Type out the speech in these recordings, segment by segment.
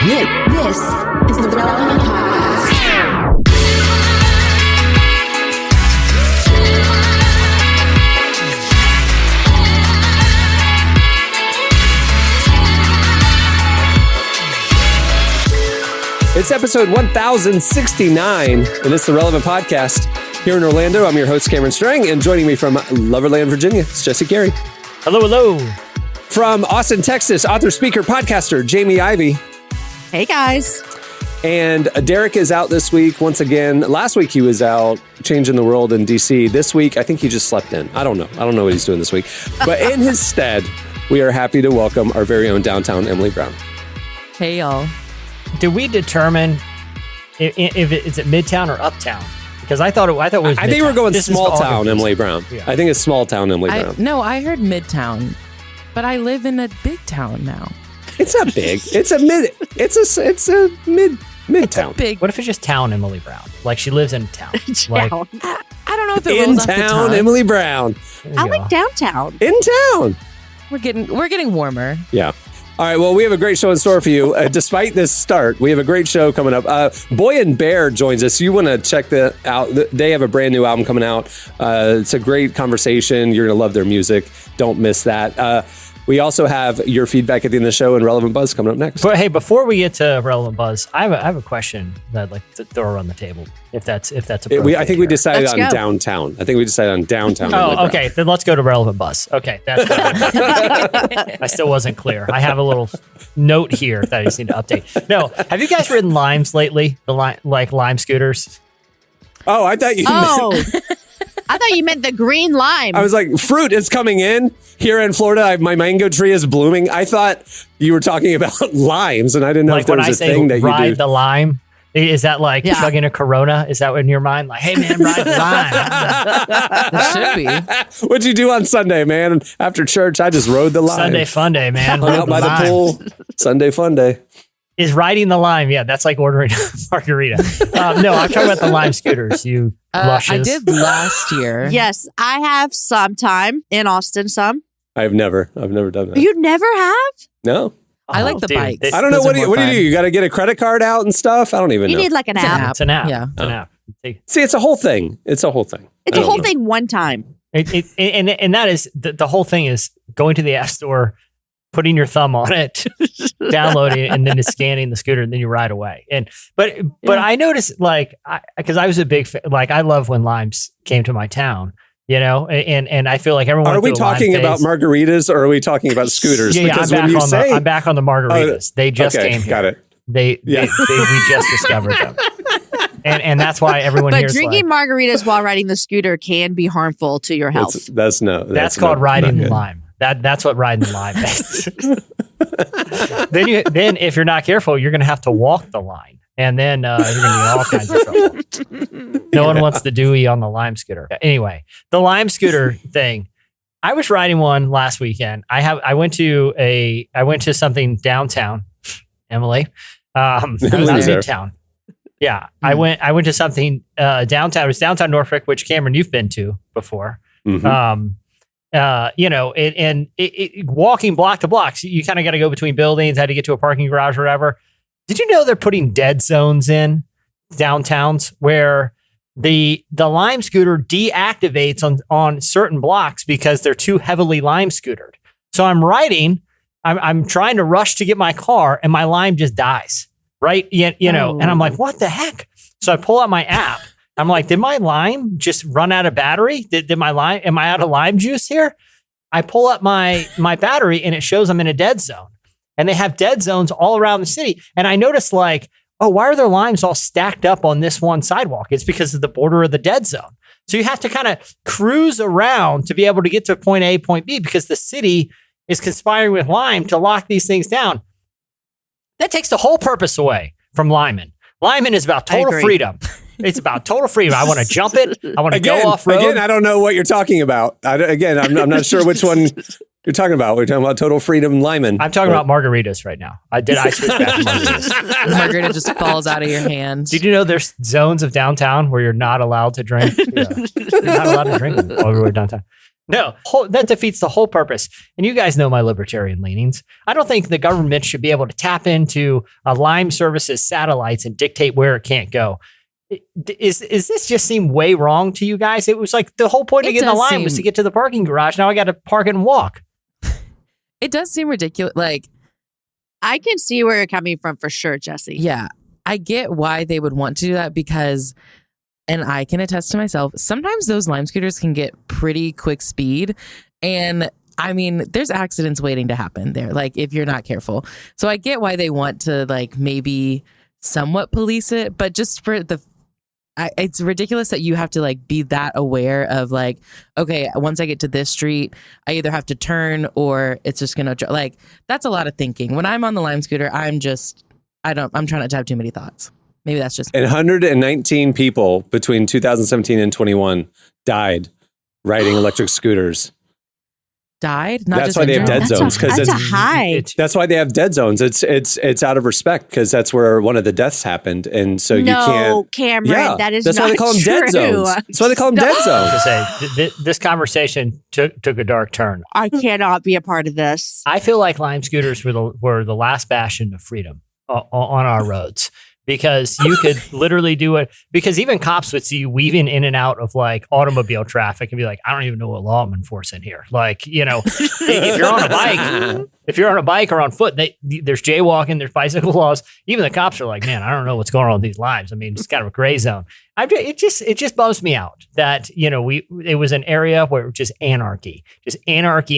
This is the Relevant Podcast. It's episode 1069, and it's the Relevant Podcast. Here in Orlando, I'm your host, Cameron Strang, and joining me from Loverland, Virginia, it's Jesse Carey. Hello, hello. From Austin, Texas, author, speaker, podcaster, Jamie Ivey. Hey, guys. And Derek is out this week once again. Last week, he was out changing the world in D.C. This week, I think he just slept in. I don't know what he's doing this week. But in his stead, we are happy to welcome our very own downtown Emily Brown. Hey, y'all. Did we determine if is it Midtown or Uptown? Because I thought it was Midtown. I think we're going This is small all town confusing. Emily Brown. Yeah. I think it's small town Emily Brown. No, I heard Midtown, but I live in a big town now. It's not big. It's a midtown. Big. What if it's just town Emily Brown? Like she lives in town. Like, I don't know if it In rolls off the town tongue. Emily Brown. there you I go. like downtown. In town. We're getting warmer. Yeah. All right. Well, we have a great show in store for you. Despite this start, we have a great show coming up. Boy and Bear joins us. You want to check that out. They have a brand new album coming out. It's a great conversation. You're going to love their music. Don't miss that. We also have your feedback at the end of the show and Relevant Buzz coming up next. But hey, before we get to Relevant Buzz, I have a question that I'd like to throw on the table, if that's appropriate. I think we here. decided Let's on go. downtown. I think we decided on downtown. Emily Oh, Brown. okay. Then let's go to Relevant Buzz. Okay, that's good. I still wasn't clear. I have a little note here that I just need to update. No, have you guys ridden Limes lately? Like Lime scooters? Oh, I thought you meant. Oh, I thought you meant the green lime. I was like, fruit is coming in here in Florida. My mango tree is blooming. I thought you were talking about limes, and I didn't know Like if there when was I a thing say that you ride do. the lime, is that like Yeah. chugging a Corona? Is that in your mind? Like, hey man, ride the lime. It should be. What'd you do on Sunday, man? After church, I just rode the line. Sunday fun day, man. Hung Ride out by the lime. pool. Sunday fun day. Is riding the lime? Yeah, that's like ordering a margarita. No, I'm talking about the lime scooters. You luscious. I did last year. yes, I have sometime in Austin. Some I've never done that. you never have. No, I like the dude, bikes. it- I don't know. Those What are do more you fun. do? You got to get a credit card out and stuff. I don't even You know. need like an It's an app. app. It's an app. Yeah. It's an app. See, it's a whole thing. It's a whole thing. It's I a don't whole know. thing one time. And that is the whole thing is going to the app store, putting your thumb on it, downloading it, and then just scanning the scooter, and then you ride away. But I noticed because I was a big fan, like I love when limes came to my town, you know, and I feel like everyone. Are went we through a lime talking about phase. margaritas or are we talking about scooters? Yeah, because I'm when you say I'm back on the margaritas. They just okay, came here. got it. We just discovered them, and that's why everyone But here is drinking like, margaritas while riding the scooter can be harmful to your health. That's called riding not the good. lime. That's what riding the lime is. then if you're not careful, you're going to have to walk the line, and then you're going to get all kinds of trouble. No one wants the Dewey on the lime scooter. Anyway, the lime scooter thing. I was riding one last weekend. I went to something downtown, Emily. Not Emily's there. midtown. Yeah, I went to something downtown. It was downtown Norfolk, which Cameron, you've been to before. Mhm. Walking block to block, you kind of got to go between buildings, had to get to a parking garage or whatever. Did you know they're putting dead zones in downtowns where the lime scooter deactivates on certain blocks because they're too heavily lime scootered? So I'm riding, I'm trying to rush to get my car, and my lime just dies, right? You know, and I'm like, what the heck? So I pull out my app. I'm like, did my lime just run out of battery? Am I out of lime juice here? I pull up my battery and it shows I'm in a dead zone. And they have dead zones all around the city. And I noticed like, oh, why are their limes all stacked up on this one sidewalk? It's because of the border of the dead zone. So you have to kind of cruise around to be able to get to point A, point B, because the city is conspiring with Lime to lock these things down. That takes the whole purpose away from Lyman. Lyman is about total agree. freedom. It's about total freedom. I want to jump it. I want to go off road. Again, I don't know what you're talking about. I'm not sure which one you're talking about. We're talking about Total Freedom Lyman. I'm talking about margaritas right now. I switch back to margaritas. The margarita just falls out of your hand. Did you know there's zones of downtown where you're not allowed to drink? Yeah. You're not allowed to drink while we're downtown. No, that defeats the whole purpose. And you guys know my libertarian leanings. I don't think the government should be able to tap into a Lime Services satellites and dictate where it can't go. Is this just seem way wrong to you guys? It was like the whole point of It getting the does Lime was seem- to get to the parking garage. Now I got to park and walk. It does seem ridiculous. Like, I can see where you're coming from for sure, Jesse. yeah, I get why they would want to do that because, and I can attest to myself, sometimes those Lime scooters can get pretty quick speed. And I mean, there's accidents waiting to happen there, like if you're not careful. So I get why they want to like maybe somewhat police it, but just for it's ridiculous that you have to like be that aware of like, okay, once I get to this street, I either have to turn or it's just gonna like, that's a lot of thinking. When I'm on the Lime scooter, I'm trying not to have too many thoughts. Maybe that's just And 119 people between 2017 and 21 died riding electric scooters. died. Not That's just why they have injured. dead zones, 'cause that's a it's- high. That's why they have dead zones. It's out of respect because that's where one of the deaths happened, and so you no, can't. Cameron, Yeah, that is that's not why they call them true. dead zones. That's why they call them dead To zones. say this conversation took a dark turn. I cannot be a part of this. I feel like Lime scooters were the last bastion of freedom on our roads. Because you could literally do it. Because even cops would see you weaving in and out of like automobile traffic and be like, I don't even know what law I'm enforcing here. Like, you know, if you're on a bike or on foot, there's jaywalking, there's bicycle laws. Even the cops are like, man, I don't know what's going on with these lives. I mean, it's kind of a gray zone. It just bums me out that, you know, it was an area where it was just anarchy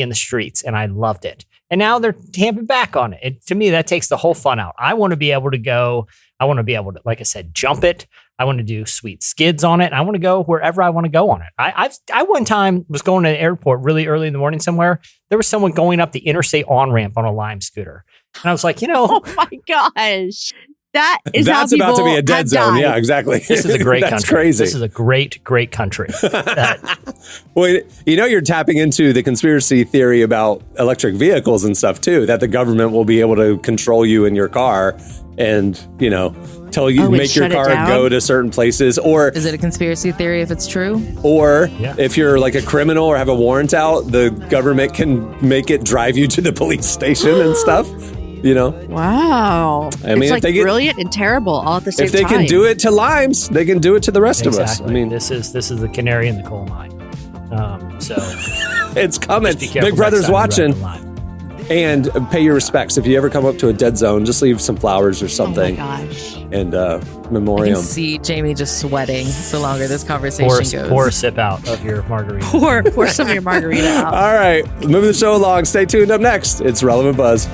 in the streets, and I loved it. And now they're tamping back on it. To me, that takes the whole fun out. I want to be able to go. I want to be able to, like I said, jump it. I want to do sweet skids on it. And I want to go wherever I want to go on it. I one time was going to an airport really early in the morning somewhere. There was someone going up the interstate on-ramp on a Lime scooter. And I was like, you know, Oh my gosh. That's That's how about to be people a dead have zone. died. Yeah, exactly. this is a great That's country. crazy. This is a great, great country. Well, you know, you're tapping into the conspiracy theory about electric vehicles and stuff too, that the government will be able to control you in your car and, you know, tell you, Oh, and make your shut it car down? go to certain places, or Is it a conspiracy theory if it's true? Yeah. if you're like a criminal or have a warrant out, the government can make it drive you to the police station and stuff, you know? Wow. I mean, it's if like they get- brilliant and terrible all at the same If they time. can do it to Limes, they can do it to the rest of us. I mean, this is the canary in the coal mine. So it's coming. just be careful Big Brother's next time you ride watching. the line. And pay your respects. If you ever come up to a dead zone, just leave some flowers or Oh my something gosh. and I can memoriam. see Jamie just sweating the longer this conversation goes. Pour a sip out of your margarita. Pour some of your margarita out. All right, moving the show along. Stay tuned. Up next, it's Relevant Buzz.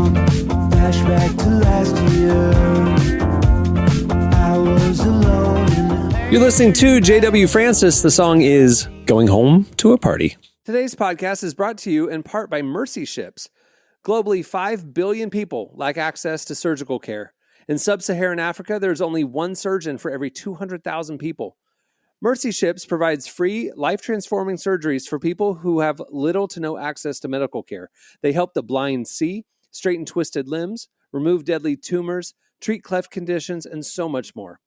Flashback to last year. I was alone. You're listening to J.W. Francis. The song is Going Home to a Party. Today's podcast is brought to you in part by Mercy Ships. Globally, 5 billion people lack access to surgical care. In sub-Saharan Africa, there's only one surgeon for every 200,000 people. Mercy Ships provides free, life-transforming surgeries for people who have little to no access to medical care. They help the blind see, straighten twisted limbs, remove deadly tumors, treat cleft conditions, and so much more.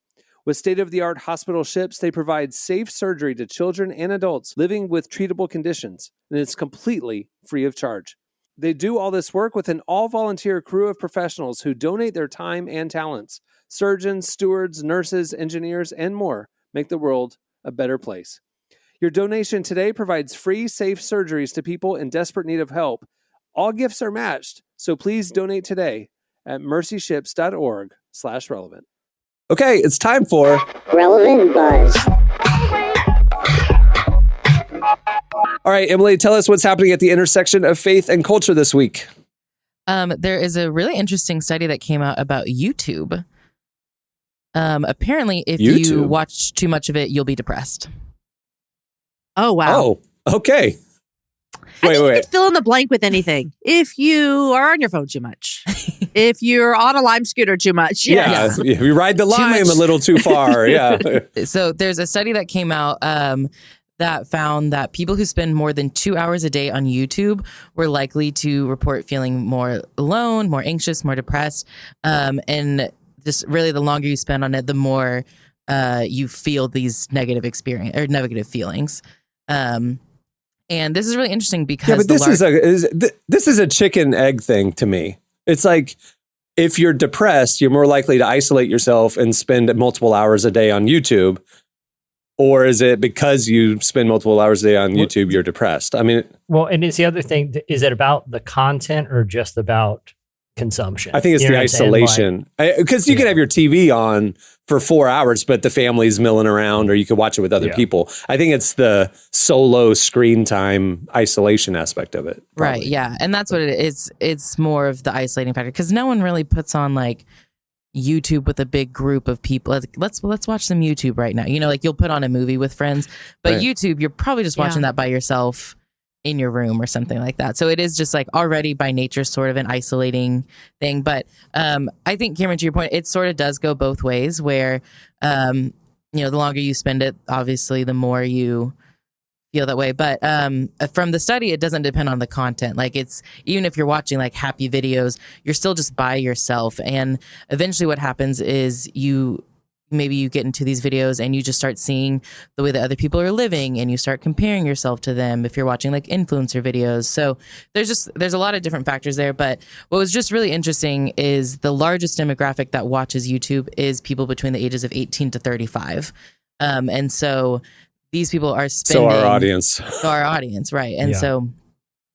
With state-of-the-art hospital ships, they provide safe surgery to children and adults living with treatable conditions, and it's completely free of charge. They do all this work with an all-volunteer crew of professionals who donate their time and talents. Surgeons, stewards, nurses, engineers, and more make the world a better place. Your donation today provides free, safe surgeries to people in desperate need of help. All gifts are matched, so please donate today at mercyships.org/relevant. Okay, it's time for Relevant Buzz. All right, Emily, tell us what's happening at the intersection of faith and culture this week. There is a really interesting study that came out about YouTube. Apparently, if you YouTube? watch too much of it, you'll be depressed. Oh, wow. Oh, okay. I Wait, think you wait. could fill in the blank with anything. If you are on your phone too much, if you're on a Lime scooter too much, Yeah, yes. we ride the lime much. a little too far. Yeah. So there's a study that came out that found that people who spend more than 2 hours a day on YouTube were likely to report feeling more alone, more anxious, more depressed. And just really the longer you spend on it, the more you feel these negative feelings. And this is really interesting because Yeah, but this is a chicken egg thing to me. It's like if you're depressed, you're more likely to isolate yourself and spend multiple hours a day on YouTube. Or is it because you spend multiple hours a day on YouTube, you're depressed? I mean, Well, and it's the other thing. Is it about the content or just about consumption? I think it's You know the what I'm saying? isolation. Because you can have your TV on for 4 hours, but the family's milling around, or you could watch it with other Yeah. people. I think it's the solo screen time isolation aspect of it. Right. probably. Yeah. And that's what it is. It's more of the isolating factor because no one really puts on like YouTube with a big group of people. Let's watch some YouTube right now. You know, like you'll put on a movie with friends, but Right. YouTube, you're probably just watching that by yourself in your room or something like that. So it is just like already by nature sort of an isolating thing. But I think, Cameron, to your point, it sort of does go both ways where, you know, the longer you spend it, obviously, the more you feel that way. But from the study, it doesn't depend on the content. Like it's, even if you're watching like happy videos, you're still just by yourself. And eventually what happens is maybe you get into these videos and you just start seeing the way that other people are living and you start comparing yourself to them if you're watching like influencer videos. So there's a lot of different factors there. But what was just really interesting is the largest demographic that watches YouTube is people between the ages of 18 to 35. And so these people are spending... So our audience. Our audience, right. And Yeah. so,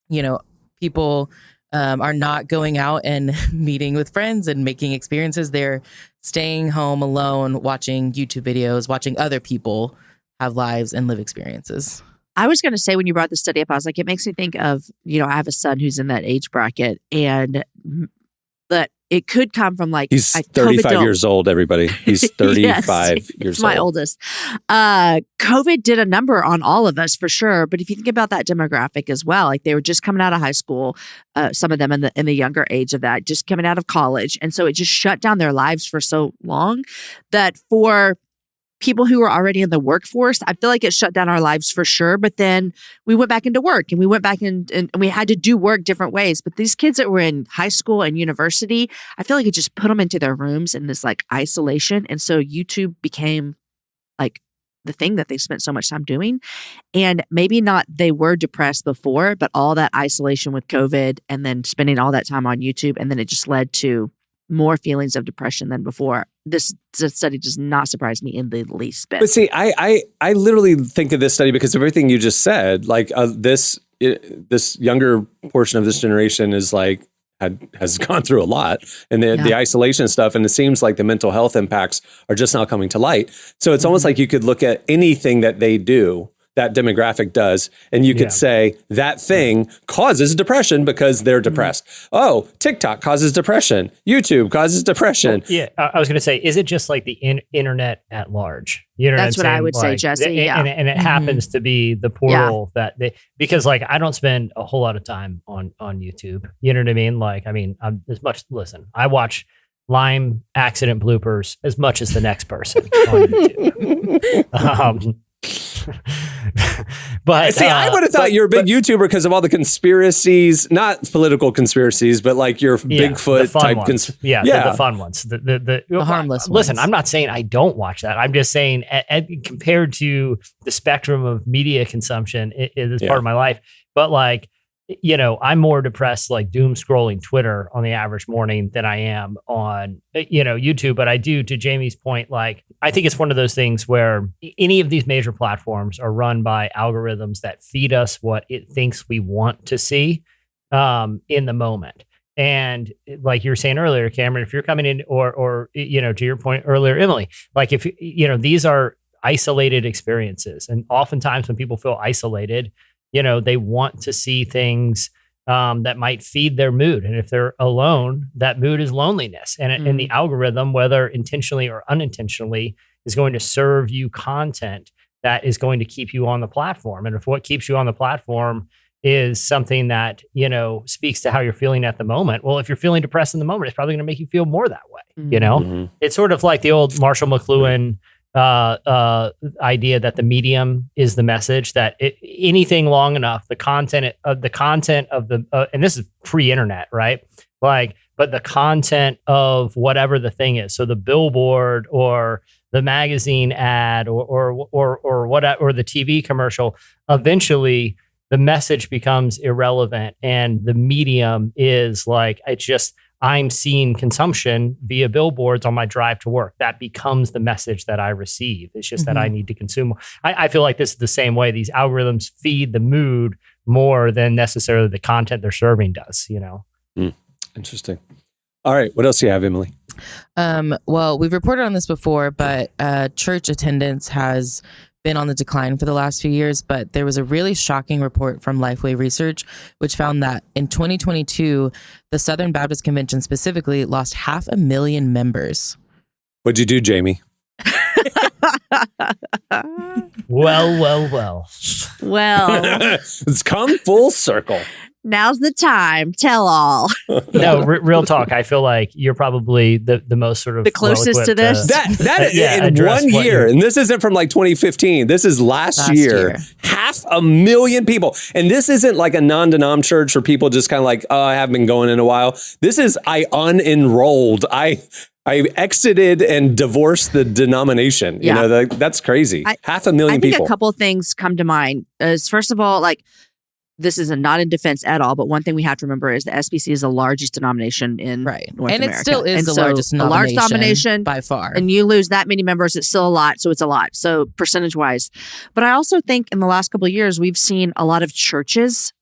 you know, people are not going out and meeting with friends and making experiences. They're staying home alone, watching YouTube videos, watching other people have lives and live experiences. I was going to say when you brought the study up, I was like, it makes me think of, you know, I have a son who's in that age bracket and that it could come from like... He's COVID 35 don't- years old, everybody. He's 35 Yes, years it's my old. oldest. COVID did a number on all of us for sure. But if you think about that demographic as well, like they were just coming out of high school, some of them in the younger age of that, just coming out of college. And so it just shut down their lives for so long that for people who were already in the workforce, I feel like it shut down our lives for sure. But then we went back into work and we went back and we had to do work different ways. But these kids that were in high school and university, I feel like it just put them into their rooms in this like isolation. And so YouTube became like the thing that they spent so much time doing. And maybe not they were depressed before, but all that isolation with COVID and then spending all that time on YouTube. And then it just led to more feelings of depression than before. This study does not surprise me in the least bit. But see, I literally think of this study because of everything you just said. Like this younger portion of this generation is like has gone through a lot, and the isolation stuff, and it seems like the mental health impacts are just now coming to light. So it's almost like you could look at anything that they do, that demographic does, and you could say that thing causes depression because they're depressed. Oh, TikTok causes depression. YouTube causes depression. Well, yeah, I was going to say, is it just like the internet at large? You know, That's what what I'm I saying? would say, Like, Jesse, yeah. and it happens to be the portal that they, because like I don't spend a whole lot of time on YouTube. You know what I mean? Like, I mean, listen, I watch Lime accident bloopers as much as the next person on YouTube. But See, I would have thought you're a big YouTuber because of all the conspiracies, not political conspiracies, but like your the Bigfoot fun type. ones. Yeah. The fun ones, the harmless Listen, ones. I'm not saying I don't watch that. I'm just saying, compared to the spectrum of media consumption, it is part of my life. But like, you know, I'm more depressed, like doom scrolling Twitter on the average morning than I am on, you know, YouTube. But I do, to Jamie's point, like, I think it's one of those things where any of these major platforms are run by algorithms that feed us what it thinks we want to see in the moment. And like you were saying earlier, Cameron, if you're coming in or, you know, to your point earlier, Emily, like if, you know, these are isolated experiences. And oftentimes when people feel isolated, you know, they want to see things that might feed their mood. And if they're alone, that mood is loneliness. And the algorithm, whether intentionally or unintentionally, is going to serve you content that is going to keep you on the platform. And if what keeps you on the platform is something that, speaks to how you're feeling at the moment, well, if you're feeling depressed in the moment, it's probably going to make you feel more that way. It's sort of like the old Marshall McLuhan idea that the medium is the message, that anything long enough, the content of the and this is pre-internet, right? But the content of whatever the thing is, so the billboard or the magazine ad or what, or the TV commercial, eventually the message becomes irrelevant, and the medium is it's just, I'm seeing consumption via billboards on my drive to work. That becomes the message that I receive. It's just that I need to consume. I feel like this is the same way. These algorithms feed the mood more than necessarily the content they're serving does, Interesting. All right. What else do you have, Emily? Well, we've reported on this before, but church attendance has been on the decline for the last few years, but there was a really shocking report from Lifeway Research, which found that in 2022, the Southern Baptist Convention specifically lost 500,000 members. What'd you do, Jamie? Well. It's come full circle. Now's the time. Tell all. No, real talk. I feel like you're probably the most sort of The closest to this. In address 1 what year, you're- and this isn't from 2015. This is last year. 500,000 people, and this isn't like a non-denom church where people just kind of I haven't been going in a while. This is I unenrolled. I exited and divorced the denomination. Yeah. That's crazy. 500,000 I think people. a couple of things come to mind. First of all, this is not in defense at all, but one thing we have to remember is the SBC is the largest denomination in North and America. it still is And the so largest a large denomination by far. And you lose that many members, it's still a lot. So it's a lot. So percentage wise. But I also think in the last couple of years, we've seen a lot of churches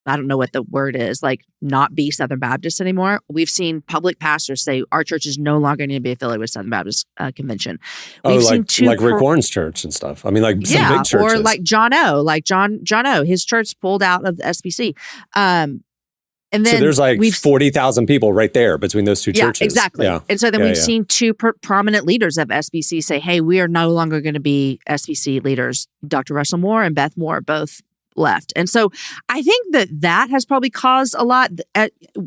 I don't know what the word is, not be Southern Baptist anymore. We've seen public pastors say our church is no longer going to be affiliated with Southern Baptist Convention. We've seen two Rick Warren's church and stuff. I mean, some big churches. Or John O. John O. His church pulled out of the SBC. And then so there's 40,000 people right there between those two churches. Yeah, exactly. Yeah. And so then we've seen two prominent leaders of SBC say, hey, we are no longer going to be SBC leaders. Dr. Russell Moore and Beth Moore both left. And so I think that has probably caused a lot.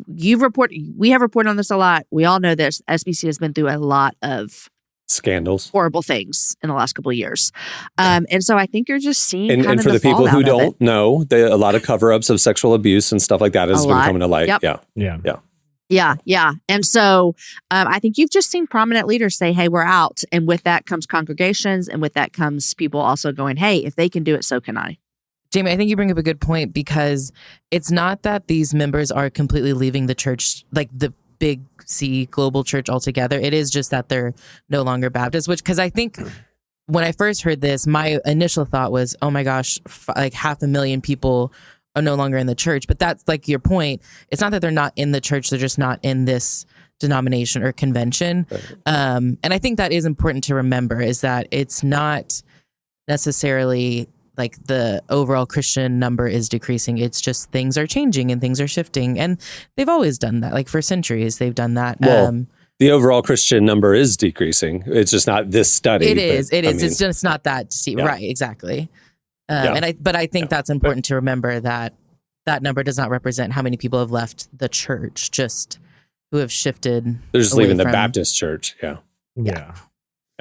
We have reported on this a lot. We all know this. SBC has been through a lot of scandals, horrible things in the last couple of years. And so I think you're just seeing and for the people who don't know, a lot of cover-ups of sexual abuse and stuff like that has been coming to light. Yep. Yeah. And so I think you've just seen prominent leaders say, hey, we're out. And with that comes congregations. And with that comes people also going, hey, if they can do it, so can I. Jamie, I think you bring up a good point, because it's not that these members are completely leaving the church, like the big C global church altogether. It is just that they're no longer Baptist, because I think when I first heard this, my initial thought was, oh my gosh, 500,000 people are no longer in the church. But that's your point. It's not that they're not in the church. They're just not in this denomination or convention. And I think that is important to remember, is that it's not necessarily the overall Christian number is decreasing. It's just things are changing and things are shifting. And they've always done that. For centuries, they've done that. Well, the overall Christian number is decreasing. It's just not this study. It is. It's just not that. Right. Exactly. But I think that's important to remember, that number does not represent how many people have left the church, just who have shifted. They're just leaving the Baptist church. Yeah.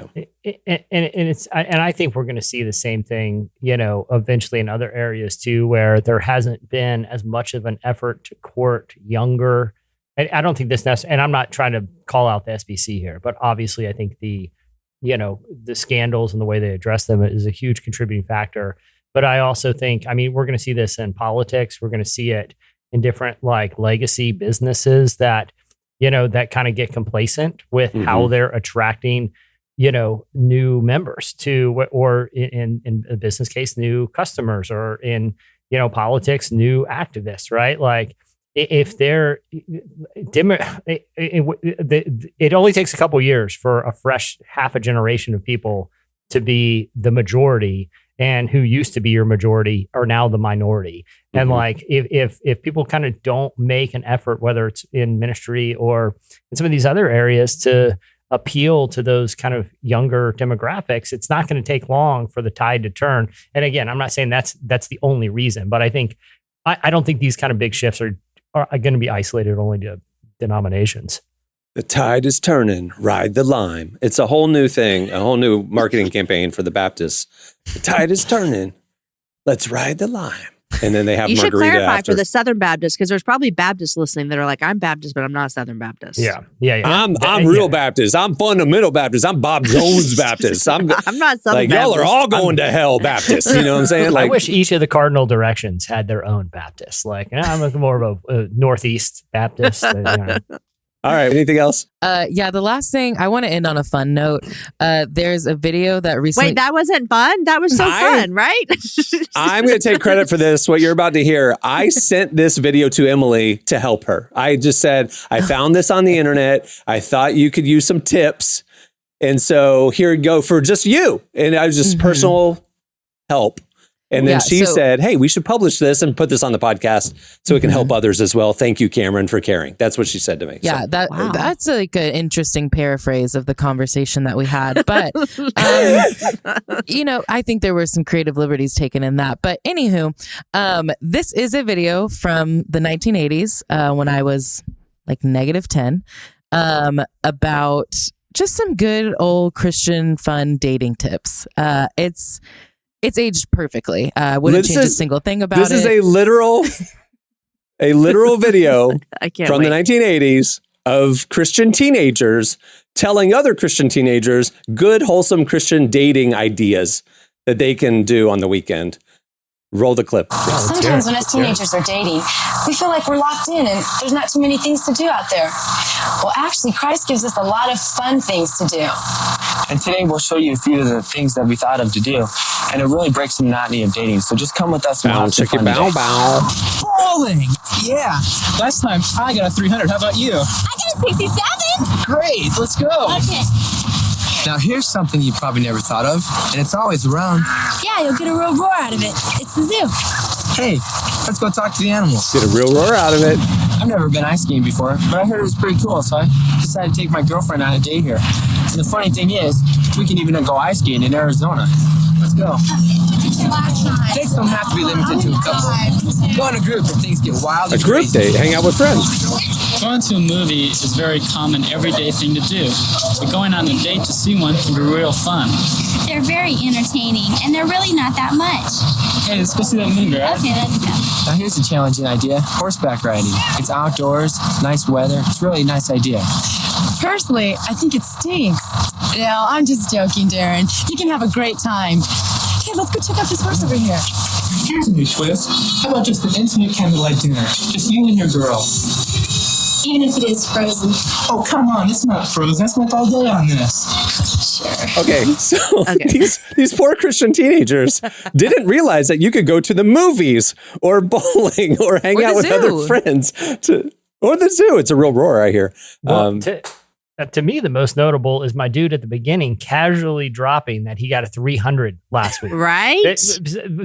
And I think we're going to see the same thing, eventually in other areas too, where there hasn't been as much of an effort to court younger. I don't think this and I'm not trying to call out the SBC here, but obviously I think the scandals and the way they address them is a huge contributing factor. But I also think, we're going to see this in politics. We're going to see it in different legacy businesses that kind of get complacent with how they're attracting new members to, or in a business case, new customers, or in, politics, new activists, right? If they're, it only takes a couple years for a fresh half a generation of people to be the majority. and who used to be your majority are now the minority. And Mhm. like if people kind of don't make an effort, whether it's in ministry or in some of these other areas, to appeal to those kind of younger demographics, it's not going to take long for the tide to turn. And again, I'm not saying that's the only reason, but I think I don't think these kind of big shifts are going to be isolated only to denominations. The tide is turning. Ride the lime. It's a whole new thing, a whole new marketing campaign for the Baptists. The tide is turning. Let's ride the lime. And then they have You should margarita clarify after. for the Southern Baptists, because there's probably Baptists listening that are like, I'm Baptist, but I'm not Southern Baptist. Yeah. I'm real Baptist. I'm fundamental Baptist. I'm Bob Jones Baptist. I'm I'm not Southern like, Baptist. y'all are all going to hell Baptist. You know what I'm saying? I Like, wish each of the cardinal directions had their own Baptist. Like, I'm more of a Northeast Baptist. all right. Anything else? Yeah, the last thing I want to end on a fun note. There's a video that recently. Wait, that wasn't fun? That was so fun, right? I'm going to take credit for this. What you're about to hear. I sent this video to Emily to help her. I just said, I found this on the internet. I thought you could use some tips. And so here you go for just you. And I was just personal help. And then Yeah, she so- said, hey, we should publish this and put this on the podcast so it can help others as well. Thank you, Cameron, for caring. That's what she said to me. Yeah, So, that's like an interesting paraphrase of the conversation that we had. But, I think there were some creative liberties taken in that. But anywho, this is a video from the 1980s when I was like -10 about just some good old Christian fun dating tips. It's aged perfectly. I wouldn't This change a is- single thing about this it. is a literal video I can't from wait. the 1980s of Christian teenagers telling other Christian teenagers good, wholesome Christian dating ideas that they can do on the weekend. Roll the clip. Sometimes when us teenagers are dating, we feel like we're locked in and there's not too many things to do out there. Well, actually, Christ gives us a lot of fun things to do. And today we'll show you a few of the things that we thought of to do. And it really breaks the monotony of dating. So just come with us and we'll Bow, have some chicken, fun bow, today. bow. Bowling! Yeah. Last time I got a 300. How about you? I got a 67. Great. Let's go. Okay. Now here's something you probably never thought of, and it's always around. Yeah, you'll get a real roar out of it. It's the zoo. Hey, let's go talk to the animals. Get a real roar out of it. I've never been ice skating before, but I heard it was pretty cool, so I decided to take my girlfriend on a date here. And the funny thing is, we can even go ice skating in Arizona. Let's go. Dates don't have to be limited to a couple. Go in a group if things get wild. A and group crazy. date. Hang out with friends. Going to a movie is a very common, everyday thing to do. But going on a date to see one can be real fun. They're very entertaining, and they're really not that much. Hey, let's go see that movie, right? Okay, let's go. Now here's a challenging idea. Horseback riding. It's outdoors, nice weather. It's really a nice idea. Personally, I think it stinks. No, I'm just joking, Darren. You can have a great time. Hey, let's go check out this horse over here. Here's a new twist. How about just an intimate candlelight dinner? Just you and your girl. Even if it is frozen. Oh, come on. It's not frozen. I spent all day on this. Okay, so Okay. these poor Christian teenagers didn't realize that you could go to the movies or bowling or hang Or out the with other zoo. friends or the zoo. It's a real roar, I hear. Well, to me, the most notable is my dude at the beginning casually dropping that he got a 300 last week. Right?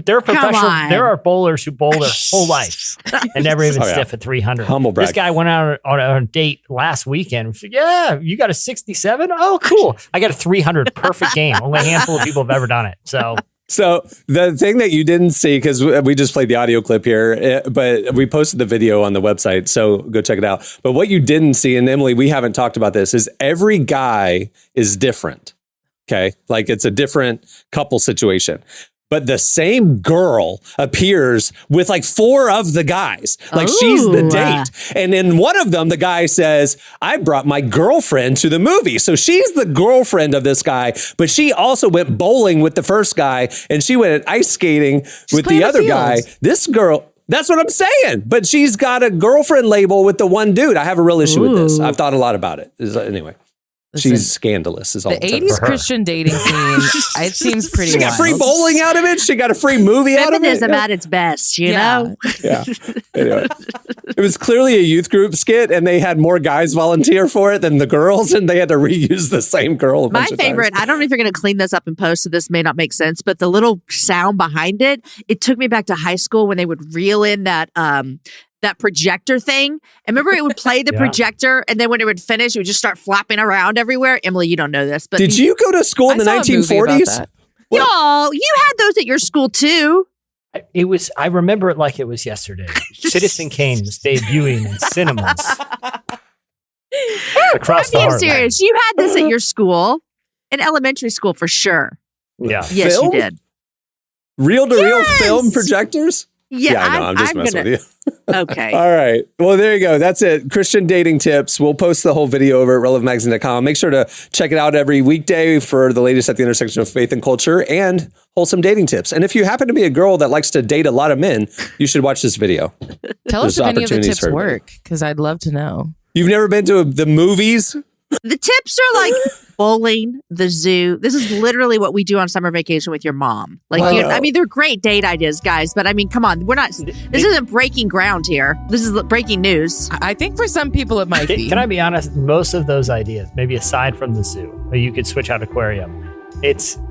They're professional. on. There are bowlers who bowl their whole life and never even Oh, yeah. stiff at 300. Humble brag. This guy went out on a date last weekend. Said, yeah, you got a 67? Oh, cool. I got a 300. Perfect game. Only a handful of people have ever done it. So the thing that you didn't see, because we just played the audio clip here, but we posted the video on the website, so go check it out. But what you didn't see, and Emily, we haven't talked about this, is every guy is different. Okay. Like it's a different couple situation. But the same girl appears with like 4 of the guys. Like she's the Ooh. date. And in one of them, the guy says, I brought my girlfriend to the movie. So she's the girlfriend of this guy, but she also went bowling with the first guy and she went ice skating with playing the the other guy. fields. This girl, that's what I'm saying. But she's got a girlfriend label with the one dude. I have a real issue with this. Ooh. I've thought a lot about it. Anyway. Listen, She's scandalous. Is all the I'm saying. 80s Christian dating scene, it seems pretty She got free wild. bowling out of it. She got a free movie out of it. Feminism at its best, you know? Yeah. Anyway, it was clearly a youth group skit, and they had more guys volunteer for it than the girls, and they had to reuse the same girl. My favorite, I don't know if you're going to clean this up in post, so this may not make sense, but the little sound behind it, it took me back to high school when they would reel in that projector thing. And remember, it would play the projector, and then when it would finish, it would just start flapping around everywhere. Emily, you don't know this, but Did you go to school in the 1940s? Y'all, you had those at your school too. I remember it like it was yesterday. Citizen Kane was debuting in cinemas across the I'm being heartland. serious. You had this at your school, in elementary school for sure. Yeah. Yes, Film? you did. Reel-to-reel film projectors? Yeah, I know. I'm just messing with you. Okay. All right. Well, there you go. That's it. Christian dating tips. We'll post the whole video over at relevantmagazine.com. Make sure to check it out every weekday for the latest at the intersection of faith and culture and wholesome dating tips. And if you happen to be a girl that likes to date a lot of men, you should watch this video. Tell us There's if any of the opportunities tips for everybody. work, because I'd love to know. You've never been to the movies? The tips are like bowling, the zoo. This is literally what we do on summer vacation with your mom. Like, Wow. I mean, they're great date ideas, guys. But I mean, come on, this isn't breaking ground here. This is breaking news. I think for some people it might be. Can I be honest? Most of those ideas, maybe aside from the zoo, or you could switch out aquarium.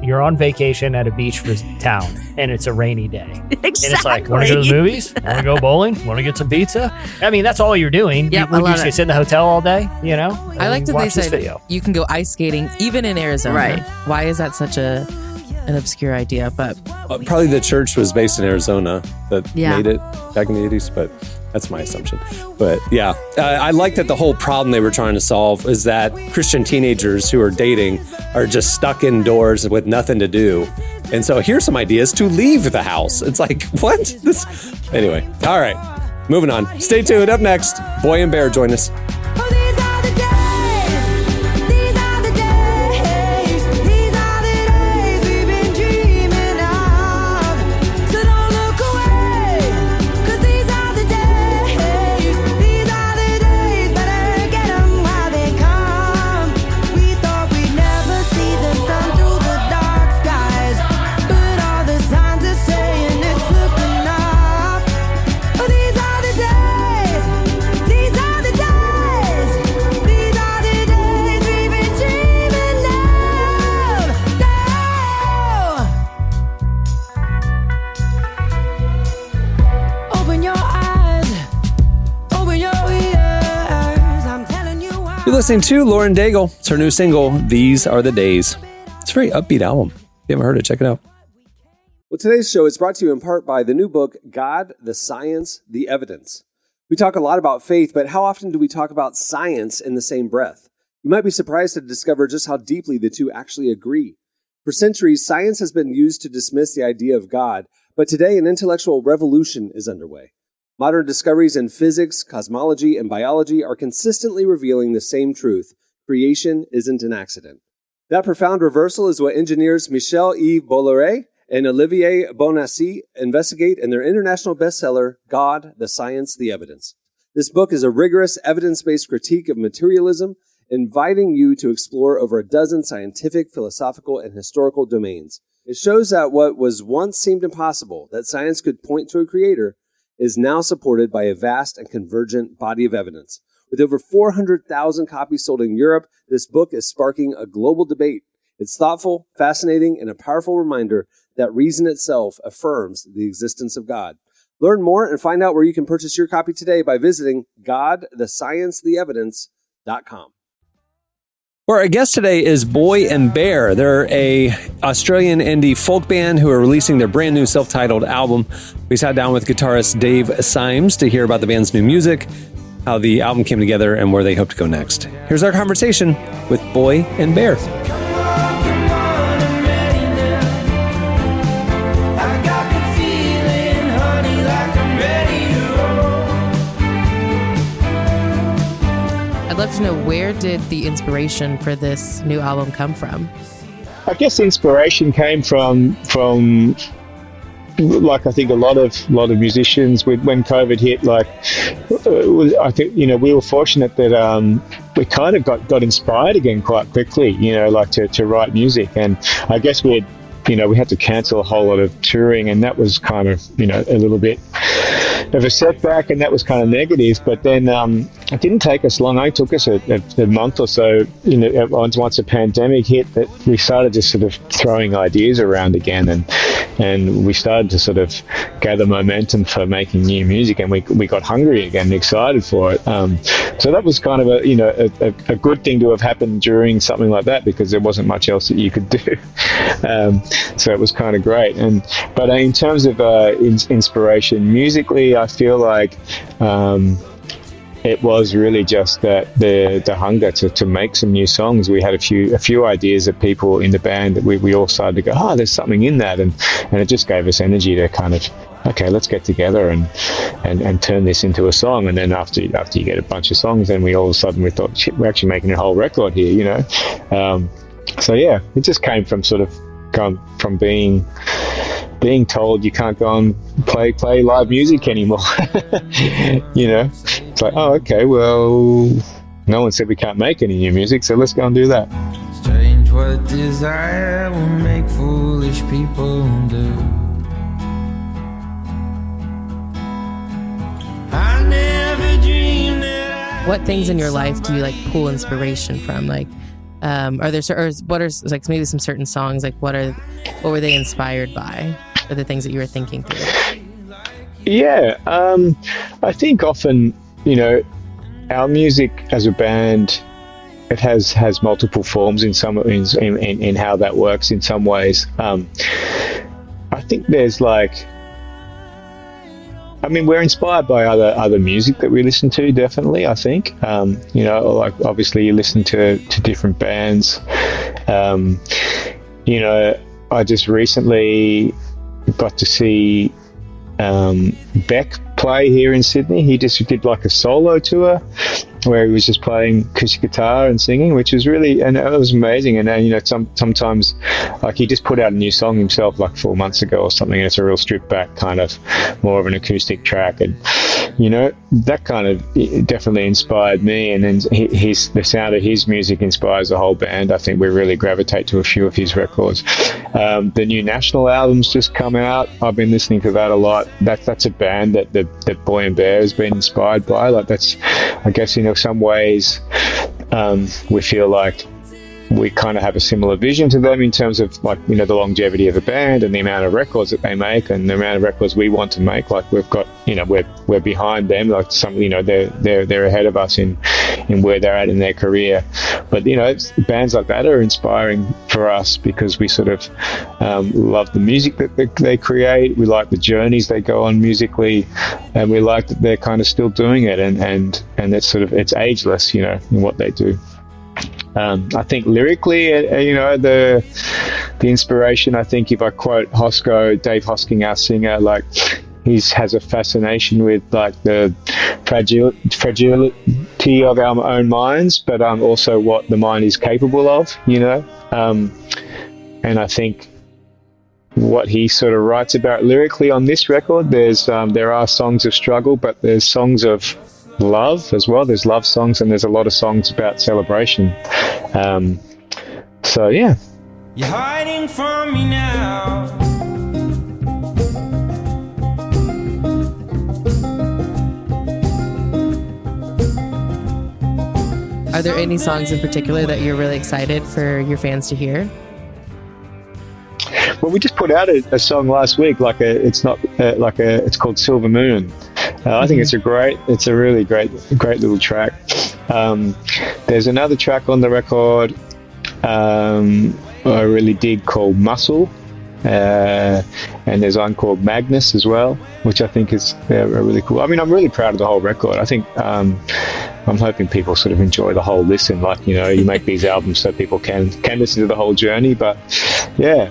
You're on vacation at a beach town, and it's a rainy day. Exactly. And it's like, want to go to the movies? Want to go bowling? Want to get some pizza? I mean, that's all you're doing. Yep, you I love usually it. sit in the hotel all day, you know? I like and that they watch this said video. you can go ice skating even in Arizona. Right. Why is that such an obscure idea? But Probably the church was based in Arizona that Yeah. made it back in the 80s, but that's my assumption. But yeah, I like that the whole problem they were trying to solve is that Christian teenagers who are dating are just stuck indoors with nothing to do. And so here's some ideas to leave the house. It's like, what? Anyway, all right, moving on. Stay tuned. Up next, Boy and Bear join us. You're listening to Lauren Daigle. It's her new single, These Are the Days. It's a very upbeat album. If you haven't heard it, check it out. Well, today's show is brought to you in part by the new book, God, the Science, the Evidence. We talk a lot about faith, but how often do we talk about science in the same breath? You might be surprised to discover just how deeply the two actually agree. For centuries, science has been used to dismiss the idea of God, but today an intellectual revolution is underway. Modern discoveries in physics, cosmology, and biology are consistently revealing the same truth. Creation isn't an accident. That profound reversal is what engineers Michel-Yves Bolloré and Olivier Bonassi investigate in their international bestseller, God, the Science, the Evidence. This book is a rigorous, evidence-based critique of materialism, inviting you to explore over a dozen scientific, philosophical, and historical domains. It shows that what was once seemed impossible, that science could point to a creator, is now supported by a vast and convergent body of evidence. With over 400,000 copies sold in Europe, this book is sparking a global debate. It's thoughtful, fascinating, and a powerful reminder that reason itself affirms the existence of God. Learn more and find out where you can purchase your copy today by visiting godthesciencetheevidence.com. Well, our guest today is Boy and Bear. They're a Australian indie folk band who are releasing their brand new self-titled album. We sat down with guitarist Dave Symes to hear about the band's new music, how the album came together, and where they hope to go next. Here's our conversation with Boy and Bear. I'd love to know, where did the inspiration for this new album come from? I guess the inspiration came from like I think a lot of when COVID hit. Like I think we were fortunate that we kind of got inspired again quite quickly, like to write music. And I guess we had to cancel a whole lot of touring, and that was kind of, a little bit of a setback, and that was kind of negative. But then it didn't take us long. It took us a month or so, once the pandemic hit, that we started just sort of throwing ideas around again, and we started to sort of gather momentum for making new music, and we got hungry again and excited for it. So that was kind of a good thing to have happened during something like that, because there wasn't much else that you could do. So it was kind of great. But in terms of inspiration musically, I feel like it was really just that the hunger to make some new songs. We had a few ideas of people in the band that we all started to go, there's something in that, and it just gave us energy to kind of, okay, let's get together and turn this into a song. And then after you get a bunch of songs, then we all of a sudden we thought, shit, we're actually making a whole record here, So yeah, it just came from from being told you can't go and play live music anymore. It's like, oh, okay, well, no one said we can't make any new music, so let's go and do that. Strange what desire will make foolish people do. I never dreamed that What things in your life do you like pull inspiration from? Like, are there what are like maybe some certain songs? Like, what were they inspired by? Are the things that you were thinking through? Yeah, I think often, our music as a band, it has multiple forms in how that works in some ways. I think there's we're inspired by other music that we listen to, definitely, I think. Like obviously you listen to different bands. I just recently got to see Beck play here in Sydney. He just did like a solo tour where he was just playing acoustic guitar and singing, which was really, and it was amazing. And then, sometimes like he just put out a new song himself like 4 months ago or something, and it's a real stripped back kind of more of an acoustic track, and that kind of definitely inspired me. And then the sound of his music inspires the whole band. I think we really gravitate to a few of his records. The new National album's just come out. I've been listening to that a lot. That's a band that Boy and Bear has been inspired by. Like that's, I guess, some ways we feel like we kind of have a similar vision to them in terms of like, the longevity of the band and the amount of records that they make and the amount of records we want to make. Like we've got, we're behind them. Like they're ahead of us in where they're at in their career. But, bands like that are inspiring for us because we sort of love the music that they create. We like the journeys they go on musically, and we like that they're kind of still doing it, and it's ageless, in what they do. I think lyrically, the inspiration, I think if I quote Hosko, Dave Hosking, our singer, like he has a fascination with like the fragility of our own minds, but also what the mind is capable of, and I think what he sort of writes about lyrically on this record, there are songs of struggle, but there's songs of love as well. There's love songs, and there's a lot of songs about celebration. So yeah. you're hiding from me now. Are there any songs in particular that you're really excited for your fans to hear? Well, we just put out a song last week. It's called Silver Moon. I think it's a really great little track. There's another track on the record I really dig called Muscle, and there's one called Magnus as well, which I think is really cool. I mean, I'm really proud of the whole record. I think I'm hoping people sort of enjoy the whole listen. Like, you make these albums so people can listen to the whole journey. But yeah,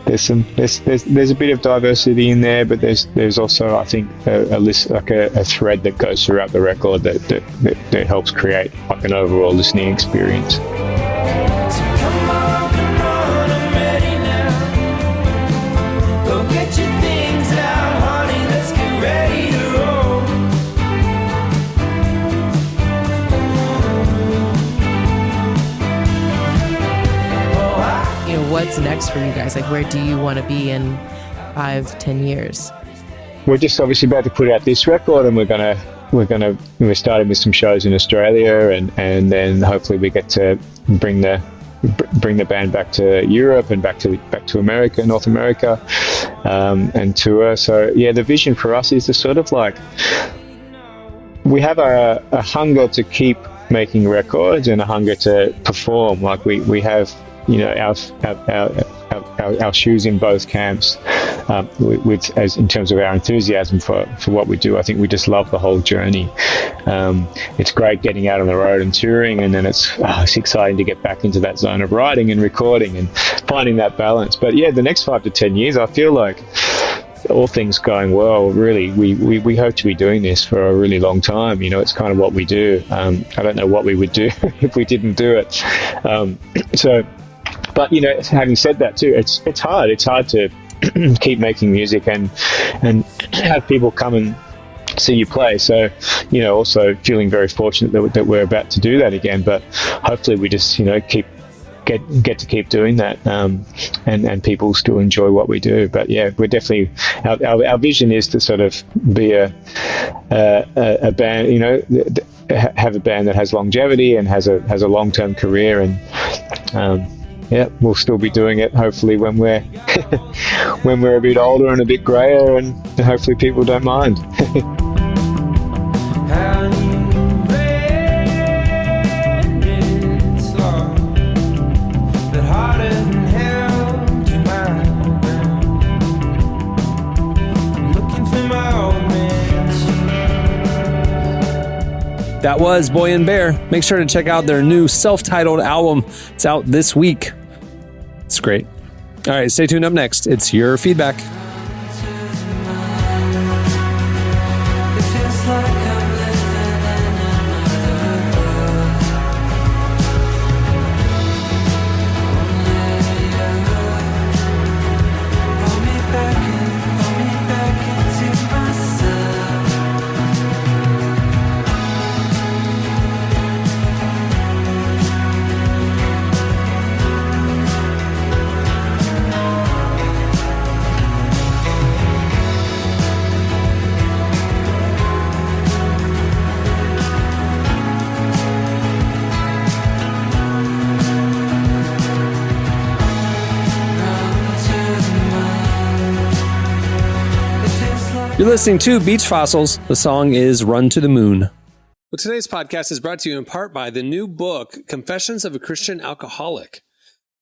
there's a bit of diversity in there, but there's also, I think, a list, like a thread that goes throughout the record that helps create like an overall listening experience. what's next for you guys? Like, where do you want to be in 5-10 years? We're just obviously about to put out this record, and we're starting with some shows in Australia, and then hopefully we get to bring the band back to Europe and back to America, North America, and tour. So yeah, the vision for us is to sort of like, we have a hunger to keep making records and a hunger to perform. Like we have, you know, our shoes in both camps, with as in terms of our enthusiasm for what we do. I think we just love the whole journey. It's great getting out on the road and touring, and then it's exciting to get back into that zone of writing and recording and finding that balance. But yeah, the next 5 to 10 years, I feel like, all things going well, really, we hope to be doing this for a really long time. You know, it's kind of what we do. I don't know what we would do if we didn't do it. But you know, having said that too, it's hard. It's hard to keep making music and have people come and see you play. So, you know, also feeling very fortunate that we're about to do that again. But hopefully, we just, you know, get to keep doing that, and people still enjoy what we do. But yeah, we're definitely, our vision is to sort of be a band, you know, have a band that has longevity and has a long-term career, and yeah, we'll still be doing it hopefully when we're when we're a bit older and a bit grayer, and hopefully people don't mind. That was Boy and Bear. Make sure to check out their new self-titled album. It's out this week. It's great. All right, stay tuned. Up next, it's your feedback. You're listening to Beach Fossils. The song is Run to the Moon. Well, today's podcast is brought to you in part by the new book, Confessions of a Christian Alcoholic.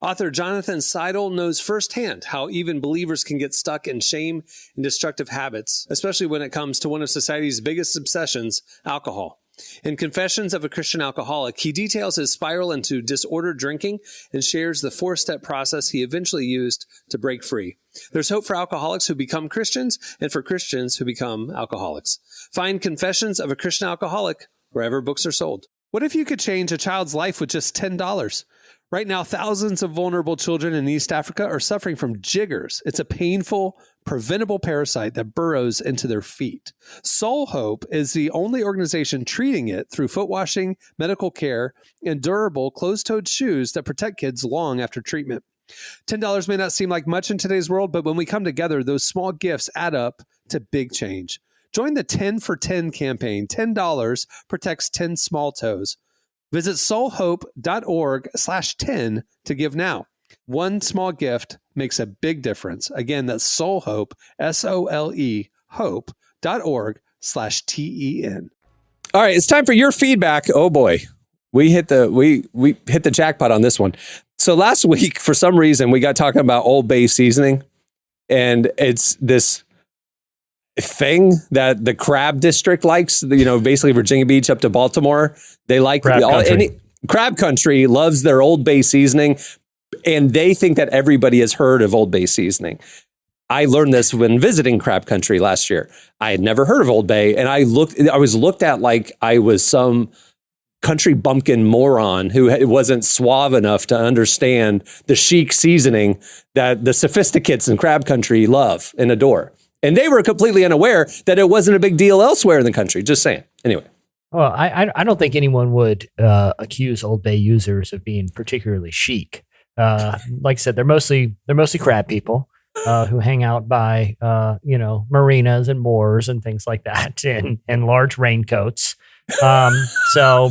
Author Jonathan Seidel knows firsthand how even believers can get stuck in shame and destructive habits, especially when it comes to one of society's biggest obsessions, alcohol. In Confessions of a Christian Alcoholic, he details his spiral into disordered drinking and shares the 4-step process he eventually used to break free. There's hope for alcoholics who become Christians and for Christians who become alcoholics. Find Confessions of a Christian Alcoholic wherever books are sold. What if you could change a child's life with just $10? Right now, thousands of vulnerable children in East Africa are suffering from jiggers. It's a painful, preventable parasite that burrows into their feet. Soul Hope is the only organization treating it through foot washing, medical care, and durable closed-toed shoes that protect kids long after treatment. $10 may not seem like much in today's world, but when we come together, those small gifts add up to big change. Join the 10 for 10 campaign. $10 protects 10 small toes. Visit soulhope.org/10 to give now. One small gift makes a big difference. Again, that's Soulhope, SOLE, hope.org/TEN. All right, it's time for your feedback. Oh boy, we hit the jackpot on this one. So last week, for some reason, we got talking about Old Bay seasoning, and it's this thing that the crab district likes, you know, basically Virginia Beach up to Baltimore. They like crab country loves their Old Bay seasoning, and they think that everybody has heard of Old Bay seasoning. I learned this when visiting crab country last year. I had never heard of Old Bay, and I was looked at like I was some country bumpkin moron who wasn't suave enough to understand the chic seasoning that the sophisticates in crab country love and adore. And they were completely unaware that it wasn't a big deal elsewhere in the country. Just saying. Anyway. Well, I don't think anyone would accuse Old Bay users of being particularly chic. Like I said, they're mostly crab people who hang out by marinas and moors and things like that, and large raincoats. So.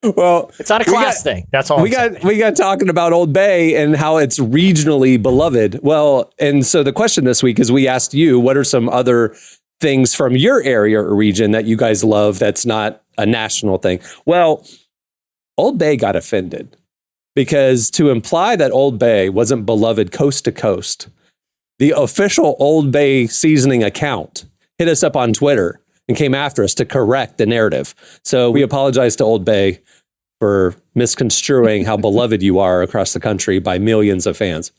Well, it's not a class thing. That's all. We got talking about Old Bay and how it's regionally beloved. Well, and so the question this week is we asked you, what are some other things from your area or region that you guys love that's not a national thing? Well, Old Bay got offended because to imply that Old Bay wasn't beloved coast to coast, the official Old Bay seasoning account hit us up on Twitter and came after us to correct the narrative. So we apologize to Old Bay for misconstruing how beloved you are across the country by millions of fans.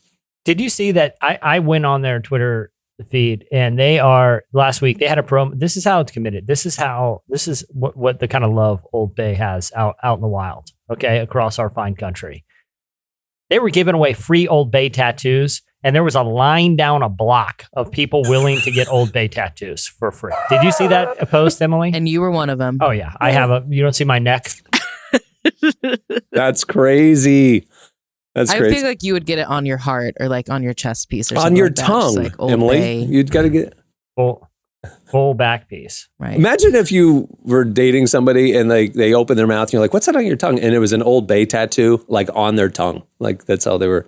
Did you see that? I went on their Twitter feed and last week they had a promo. This is how it's committed. This is what the kind of love Old Bay has out in the wild. Okay. Across our fine country. They were giving away free Old Bay tattoos. And there was a line down a block of people willing to get Old Bay tattoos for free. Did you see that post, Emily? And you were one of them. Oh, yeah. I have you don't see my neck? That's crazy. That's crazy. I feel like you would get it on your heart or like on your chest piece or something. On your like that. tongue, Just like Old Emily. Bay. You'd got to get full back piece. Right. Imagine if you were dating somebody and they open their mouth and you're like, what's that on your tongue? And it was an Old Bay tattoo, like on their tongue. Like that's how they were.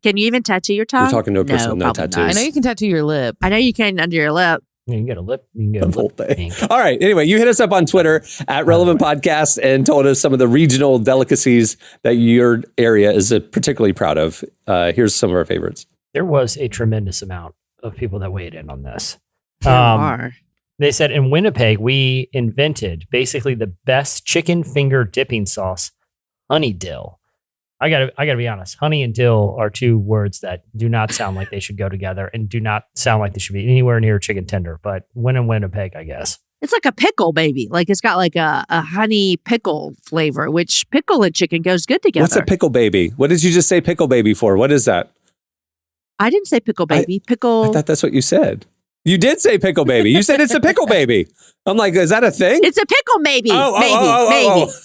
Can you even tattoo your tongue? You're talking to a person with no probably tattoos. not. I know you can tattoo your lip. I know you can under your lip. You can get a lip. You can get a Old lip. Bay. All right. Anyway, you hit us up on Twitter at Relevant Podcast and told us some of the regional delicacies that your area is particularly proud of. Here's some of our favorites. There was a tremendous amount of people that weighed in on this. There are. They said in Winnipeg, we invented basically the best chicken finger dipping sauce, honey dill. I gotta be honest. Honey and dill are two words that do not sound like they should go together and do not sound like they should be anywhere near chicken tender. But when in Winnipeg, I guess. It's like a pickle, baby. Like it's got like a honey pickle flavor, which pickle and chicken goes good together. What's a pickle baby? What did you just say pickle baby for? What is that? I didn't say pickle baby. Pickle. I thought that's what you said. You did say pickle baby. You said it's a pickle baby. I'm like, is that a thing? It's a pickle maybe.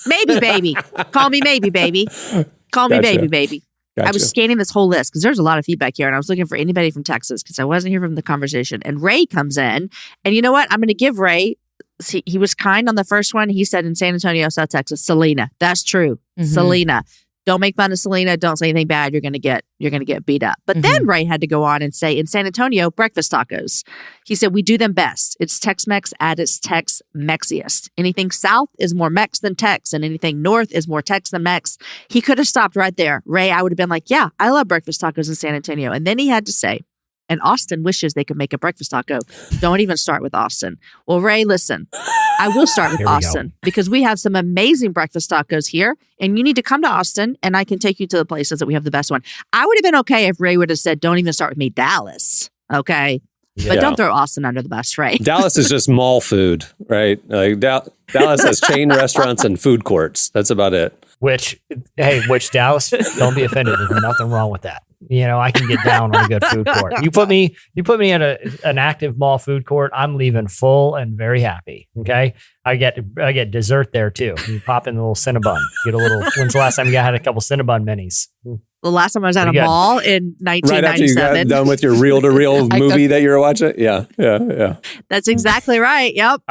Maybe baby. Call me maybe baby. Call me Gotcha. baby. Gotcha. I was scanning this whole list because there's a lot of feedback here, and I was looking for anybody from Texas because I wasn't here from the conversation. And Ray comes in, and you know what? I'm going to give Ray. He was kind on the first one. He said in San Antonio, South Texas, Selena. That's true. Mhm. Selena. Don't make fun of Selena. Don't say anything bad. You're gonna get beat up. But then Ray had to go on and say in San Antonio, breakfast tacos. He said we do them best. It's Tex-Mex at its Tex-Mexiest. Anything south is more Mex than Tex, and anything north is more Tex than Mex. He could have stopped right there. Ray, I would have been like, yeah, I love breakfast tacos in San Antonio. And then he had to say, and Austin wishes they could make a breakfast taco. Don't even start with Austin. Well, Ray, listen, I will start with Here we go. Austin because we have some amazing breakfast tacos here, and you need to come to Austin, and I can take you to the places that we have the best one. I would have been okay if Ray would have said, don't even start with me, Dallas. Okay. But Yeah. don't throw Austin under the bus, Ray. Dallas is just mall food, right? Like Dallas has chain restaurants and food courts. That's about it. Which Dallas, don't be offended. There's nothing wrong with that. You know, I can get down on a good food court. You put me at an active mall food court, I'm leaving full and very happy. Okay. I get dessert there too. You pop in a little Cinnabon. Get a little, when's the last time you had a couple Cinnabon minis? The last time I was at a Pretty good. mall in Right after you 1997. got done with your reel-to-reel movie that you were watching? Yeah. That's exactly right. Yep.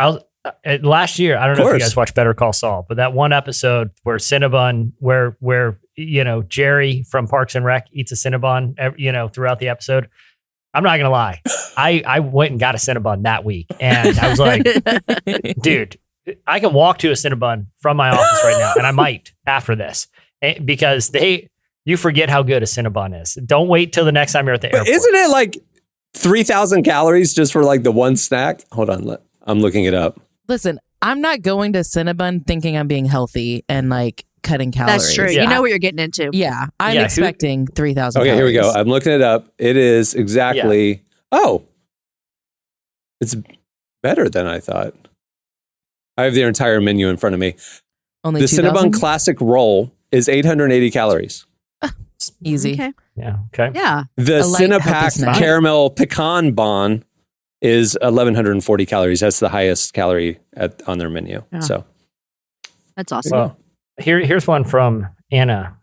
Last year, I don't know if you course. guys watched Better Call Saul, but that one episode where Cinnabon, where Jerry from Parks and Rec eats a Cinnabon, throughout the episode. I'm not gonna lie, I went and got a Cinnabon that week, and I was like, dude, I can walk to a Cinnabon from my office right now, and I might after this because you forget how good a Cinnabon is. Don't wait till the next time you're at the airport. But isn't it like 3,000 calories just for like the one snack? Hold on. I'm looking it up. Listen, I'm not going to Cinnabon thinking I'm being healthy and like cutting calories. That's true. Yeah. You know what you're getting into. Yeah, I'm Yeah, expecting 3,000 Okay, calories. here we go. I'm looking it up. It is exactly. Oh, it's better than I thought. I have their entire menu in front of me. Only The 2,000? Cinnabon Classic Roll is 880 calories. Easy. Okay. Yeah. Okay. Yeah. The A light, healthy Cinepack snack. Caramel Pecan Bon is 1,140 calories. That's the highest calorie on their menu. Yeah. So, That's awesome. Well, here's one from Anna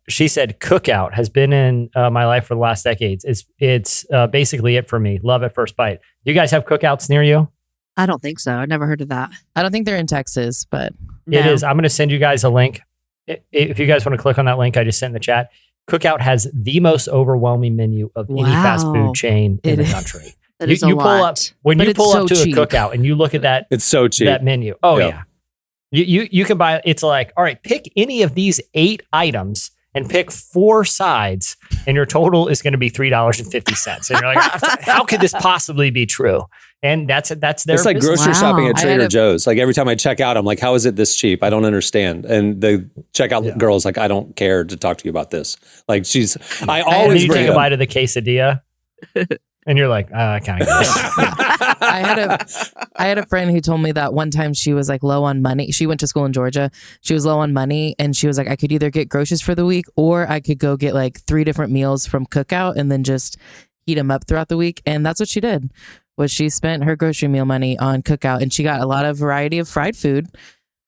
She said Cookout has been in my life for the last decades. It's basically it for me. Love at first bite. You guys have cookouts near you? I don't think so. I've never heard of that. I don't think they're in Texas, but It No. is. I'm going to send you guys a link. If you guys want to click on that link I just sent in the chat, Cookout has the most overwhelming menu of any fast Wow. food chain in It the is. country. That is a pull up lot. when But you it's pull up so to cheap. a Cookout and you look at that It's so cheap. that menu. Oh Yeah. yeah. You can buy. It's like, all right, pick any of these 8 items and pick 4 sides, and your total is going to be $3.50. And you're like, how could this possibly be true? And that's their. It's like business. grocery Wow. shopping at I Trader had a- Joe's. Like every time I check out, I'm like, how is it this cheap? I don't understand. And the checkout girl's like, I don't care to talk to you about this. Like I And then always you bring take a it bite of the quesadilla, and you're like, I kind of get it. I had a friend who told me that one time she was like low on money. She went to school in Georgia. She was low on money and she was like, I could either get groceries for the week or I could go get like 3 different meals from Cookout and then just heat them up throughout the week. And that's what she did. Was she spent her grocery meal money on Cookout and she got a lot of variety of fried food.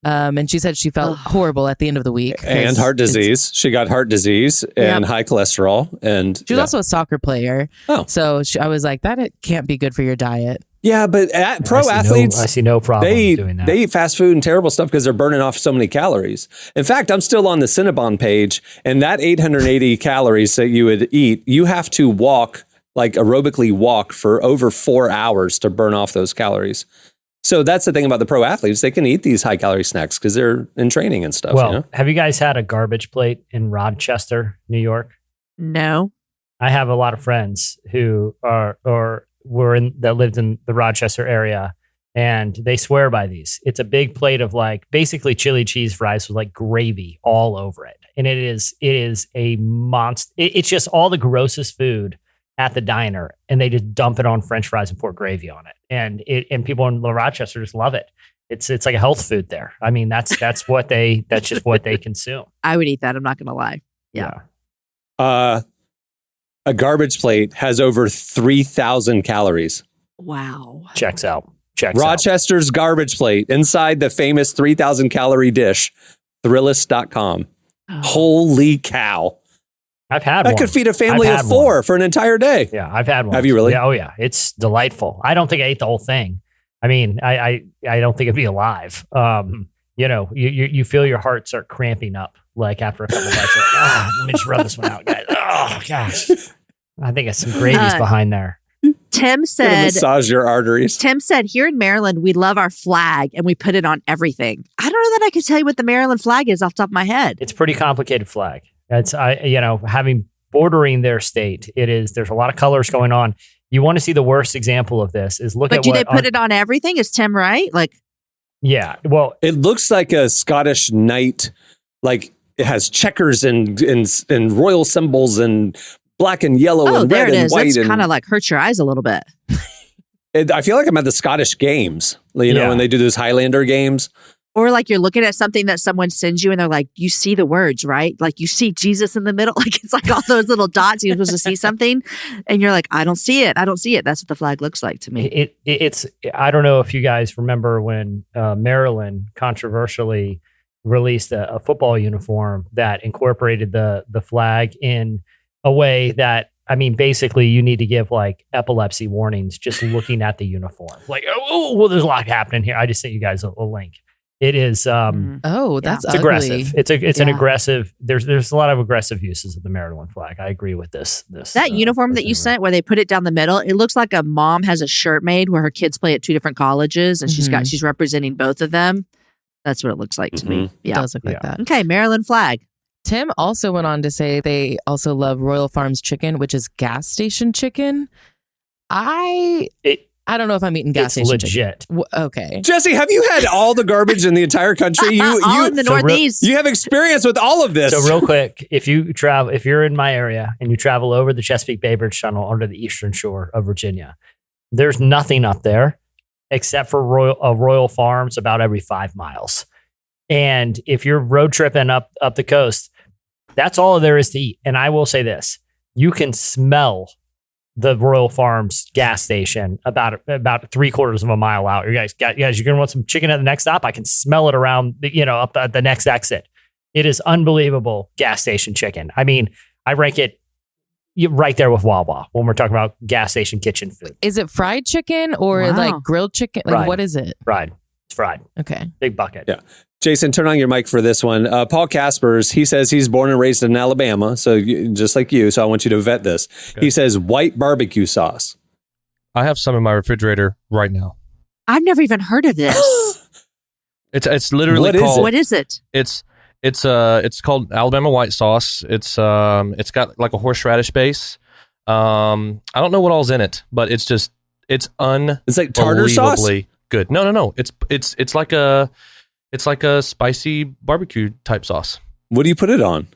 And she said she felt horrible at the end of the week. 'cause and heart it's- disease. She got heart disease and high cholesterol. And She was also a soccer player. Oh. So I was like, that it can't be good for your diet. yeah, but pro I athletes, see no problem doing that. they eat fast food and terrible stuff because they're burning off so many calories. In fact, I'm still on the Cinnabon page, and that 880 calories that you would eat, you have to walk, like aerobically walk for over 4 hours to burn off those calories. So that's the thing about the pro athletes. They can eat these high calorie snacks because they're in training and stuff. Well, you know? have you guys had a garbage plate in Rochester, New York? No. I have a lot of friends who that lived in the Rochester area, and they swear by these. It's a big plate of like basically chili cheese fries with like gravy all over it, and it is a monster. It's just all the grossest food at the diner, and they just dump it on French fries and pour gravy on it, and people in Rochester just love it. It's like a health food there. I mean, that's just what they consume. I would eat that. I'm not going to lie. Yeah. A garbage plate has over 3,000 calories. Wow. Checks out. Rochester's garbage plate inside the famous 3,000 calorie dish, Thrillist.com. Oh. Holy cow. I've had That one. could feed a family I've of had 4 one. for an entire day. Yeah, I've had one. Have you really? Yeah, oh yeah, it's delightful. I don't think I ate the whole thing. I mean, I don't think it'd be alive. You feel your heart start cramping up like after a couple bites. Like, let me just rub this one out, guys. Oh gosh, I think some gravy's behind there. Tim Gonna said, massage your arteries. here in Maryland, we love our flag and we put it on everything. I don't know that I could tell you what the Maryland flag is off the top of my head. It's a pretty complicated flag. It's having bordering their state. There's a lot of colors going on. You want to see the worst example of this is look But at do what they put it on everything? Is Tim right? Like, Yeah, well, It looks like a Scottish knight. Like it has checkers and royal symbols and black and yellow oh, and there red it and is. white. That's and kind of like hurts your eyes a little bit. I feel like I'm at the Scottish games, Yeah. when they do those Highlander games. Or like you're looking at something that someone sends you and they're like, you see the words, right? Like you see Jesus in the middle. Like it's like all those little dots. You're supposed to see something. And you're like, I don't see it. I don't see it. That's what the flag looks like to me. It's I don't know if you guys remember when Maryland controversially released a football uniform that incorporated the flag in a way that, I mean, basically you need to give like epilepsy warnings just looking at the uniform. Like, well, there's a lot happening here. I just sent you guys a link. It is Oh, that's it's ugly. aggressive. It's an Yeah. aggressive. There's a lot of aggressive uses of the Maryland flag. I agree with this. That uniform that you sent where they put it down the middle, it looks like a mom has a shirt made where her kids play at 2 different colleges and she's representing both of them. That's what it looks like to me. It Yeah. does look like that. Okay, Maryland flag. Tim also went on to say they also love Royal Farms chicken, which is gas station chicken. I don't know if I'm eating gas It's station legit. chicken. Okay. Jesse, have you had all the garbage in the entire country? All in the Northeast. You have experience with all of this. So real quick, if you're in my area and you travel over the Chesapeake Bay Bridge Tunnel onto the eastern shore of Virginia, there's nothing up there except for Royal Farms about every 5 miles. And if you're road tripping up the coast, that's all there is to eat. And I will say this, you can smell the Royal Farms gas station about 3/4 of a mile out. You guys, you're going to want some chicken at the next stop. I can smell it around, up at the next exit. It is unbelievable gas station chicken. I mean, I rank it right there with Wawa when we're talking about gas station kitchen food. Is it fried chicken or Wow. like grilled chicken? Like Fried. what is it? Fried. It's fried. Okay. Big bucket. Yeah. Jason, turn on your mic for this one. Paul Caspers, he says he's born and raised in Alabama, so just like you. So I want you to vet this. Okay. He says white barbecue sauce. I have some in my refrigerator right now. I've never even heard of this. It's literally What is called. it? What is it? It's called Alabama white sauce. It's got like a horseradish base. I don't know what all's in it, but it's like tartar sauce. unbelievably good. No. It's like a spicy barbecue type sauce. What do you put it on?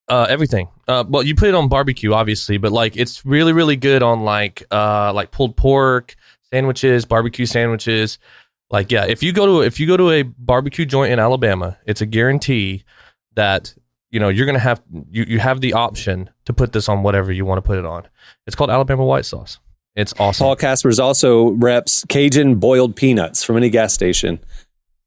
Everything. Well, you put it on barbecue, obviously, but like it's really, really good on like pulled pork sandwiches, barbecue sandwiches. Like, yeah, if you go to a barbecue joint in Alabama, it's a guarantee that you're gonna have you have the option to put this on whatever you want to put it on. It's called Alabama white sauce. It's awesome. Paul Caspers also reps Cajun boiled peanuts from any gas station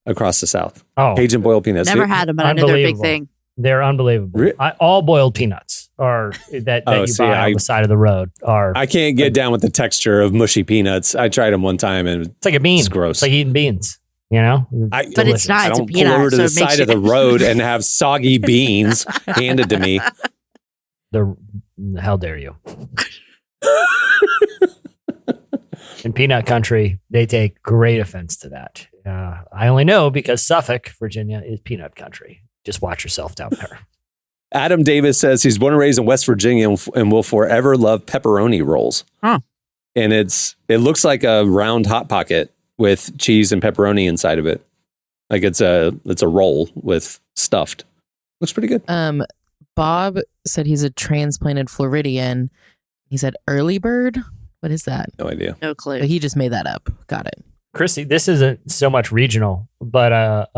across the South. Oh, Cajun boiled peanuts. Never had them, but I know they're a big Unbelievable. thing. They're unbelievable. All boiled peanuts are that you buy on the side of the road are. I can't get down with the texture of mushy peanuts. I tried them one time and It's like a bean. it's gross. It's like eating beans. You know, But it's Delicious. not. I It's a don't pull peanut, over to so the it makes side of the you- road and have soggy beans handed to me. How dare you? In peanut country, they take great offense to that. I only know because Suffolk, Virginia, is peanut country. Just watch yourself down there. Adam Davis says he's born and raised in West Virginia and will forever love pepperoni rolls. Huh. And it looks like a round hot pocket with cheese and pepperoni inside of it. Like it's a roll with stuffed. Looks pretty good. Bob said he's a transplanted Floridian. He said early bird. What is that? No idea. No clue. He just made that up. Got it. Chrissy, this isn't so much regional, but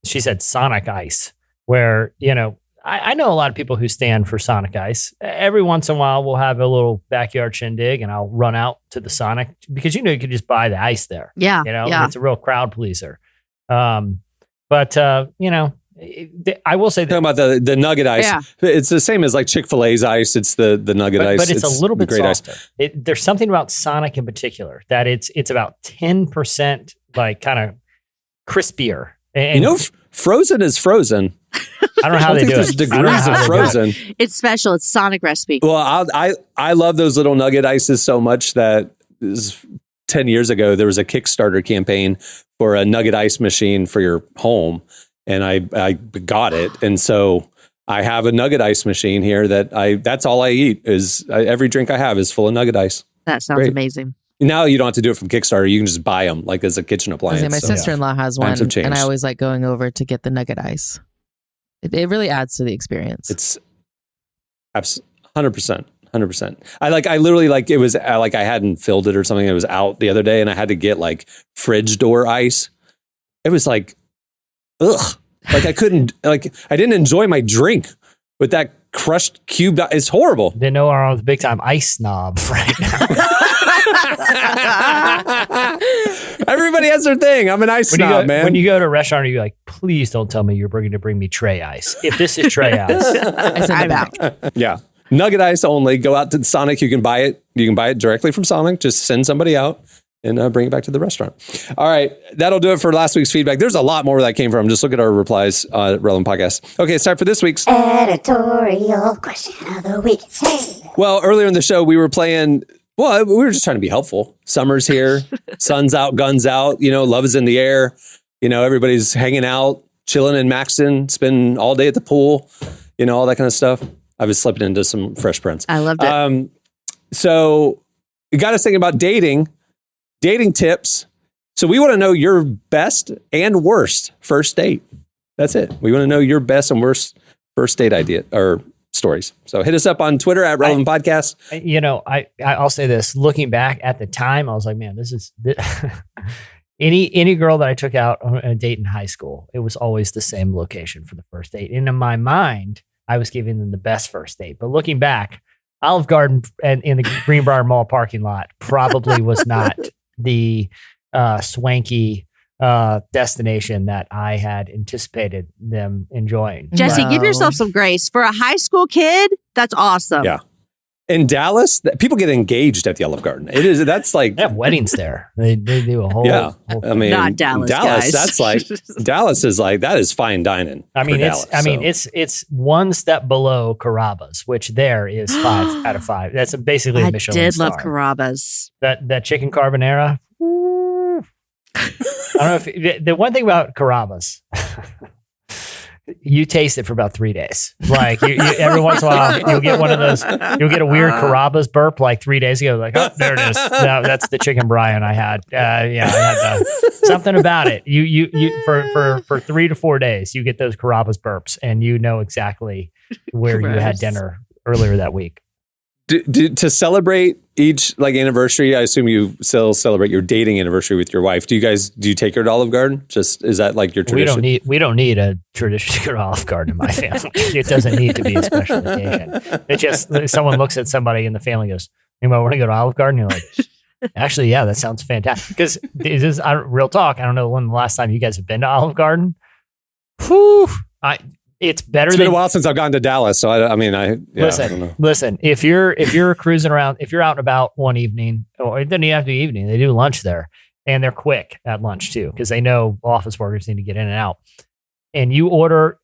she said Sonic Ice, where, I know a lot of people who stand for Sonic Ice. Every once in a while, we'll have a little backyard shindig and I'll run out to the Sonic because, you can just buy the ice there. Yeah. And it's a real crowd pleaser. I will say that. Talking about the nugget ice. Yeah. It's the same as like Chick-fil-A's ice. It's the nugget ice. But it's a little bit great softer. ice. There's something about Sonic in particular that it's about 10% like kind of crispier. And frozen is frozen. I don't know how they do there's it. I don't know degrees how of they do it. frozen. It's special. It's Sonic recipe. Well, I love those little nugget ices so much that 10 years ago, there was a Kickstarter campaign for a nugget ice machine for your home. And I got it. And so I have a nugget ice machine here that's all I eat every drink I have is full of nugget ice. That sounds Great. amazing. Now you don't have to do it from Kickstarter. You can just buy them like as a kitchen I was appliance. gonna say, my So, sister-in-law has Times one, have changed. and I always like going over to get the nugget ice. It really adds to the experience. It's 100%. 100%. I literally it was like I hadn't filled it or something. It was out the other day and I had to get like fridge door ice. It was like, ugh. Like I couldn't, I didn't enjoy my drink with that crushed cubed. It's horrible. They know I'm the big time ice snob right now. Everybody has their thing. I'm an ice snob, man. When you go to a restaurant, you're like, please don't tell me you're going to bring me tray ice. If this is tray ice, I send it back. Yeah. Nugget ice only. Go out to Sonic. You can buy it. You can buy it directly from Sonic. Just send somebody out and bring it back to the restaurant. All right. That'll do it for last week's feedback. There's a lot more where that came from. Just look at our replies at Relevant Podcast. Okay, it's time for this week's Editorial question of the week. Well, earlier in the show, we were playing. Well, we were just trying to be helpful. Summer's here. Sun's out, guns out. Love is in the air. Everybody's hanging out, chilling in Maxton, spending all day at the pool, all that kind of stuff. I was slipping into some Fresh Prince. I loved it. So you got us thinking about dating tips. So we want to know your best and worst first date. That's it. We want to know your best and worst first date idea or stories. So hit us up on Twitter at Relevant Podcast. I'll say this. Looking back at the time, I was like, man, this is any girl that I took out on a date in high school, it was always the same location for the first date. And in my mind, I was giving them the best first date. But looking back, Olive Garden and in the Greenbrier Mall parking lot probably was not the swanky destination that I had anticipated them enjoying. Jesse, give yourself some grace. For a high school kid, that's awesome. Yeah. In Dallas, people get engaged at the Olive Garden. That's like they have weddings there. They do a whole I mean, not Dallas, guys. That's like Dallas is like that is fine dining. I mean, it's one step below Carrabba's, which there is 5 out of 5. That's basically a Michelin I did star. love Carrabba's. That chicken carbonara. I don't know if the one thing about Carrabba's, you taste it for about 3 days. Like you, every once in a while, you'll get one of those. You'll get a weird Carrabba's burp like 3 days ago. Like, oh, there it is. No, that's the chicken Brian I had. I had something about it. You for 3 to 4 days, you get those Carrabba's burps, and you know exactly where you had dinner earlier that week. To celebrate each like anniversary, I assume you still celebrate your dating anniversary with your wife. Do you take her to Olive Garden? Just is that like your tradition? We don't need a tradition to go to Olive Garden in my family. It doesn't need to be a special occasion. It just someone looks at somebody in the family and goes, "Anybody want to go to Olive Garden?" You're like, actually, yeah, that sounds fantastic. Because real talk. I don't know when the last time you guys have been to Olive Garden. Whew, it's better. It's been a while since I've gone to Dallas, so I don't know. Listen. If you're cruising around, if you're out and about one evening, or it doesn't even have to be evening, they do lunch there, and they're quick at lunch too because they know office workers need to get in and out. And you order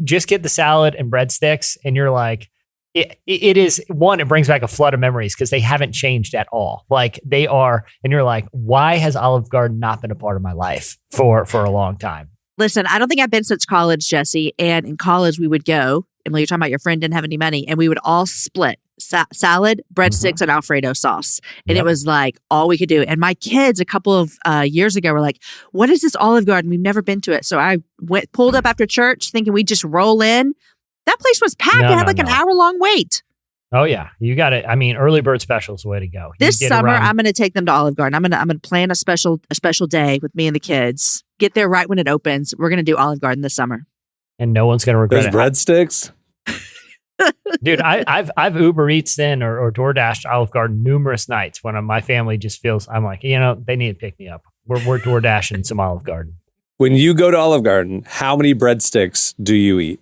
just get the salad and breadsticks, and you're like, it is one. It brings back a flood of memories because they haven't changed at all. Like they are, and you're like, why has Olive Garden not been a part of my life for a long time? Listen, I don't think I've been since college, Jesse. And in college, we would go. Emily, you're talking about your friend didn't have any money, and we would all split salad, breadsticks, and Alfredo sauce. And it was like all we could do. And my kids, a couple of years ago, were like, "What is this Olive Garden? We've never been to it." So I pulled up after church, thinking we'd just roll in. That place was packed. It had an hour-long wait. Oh yeah, you got it. I mean, early bird special is the way to go. This summer, I'm going to take them to Olive Garden. I'm going to plan a special day with me and the kids. Get there right when it opens. We're going to do Olive Garden this summer, and no one's going to regret it. Breadsticks, dude. I've Uber Eats in or DoorDashed Olive Garden numerous nights when my family just feels I'm like, they need to pick me up. We're DoorDashing some Olive Garden. When you go to Olive Garden, how many breadsticks do you eat?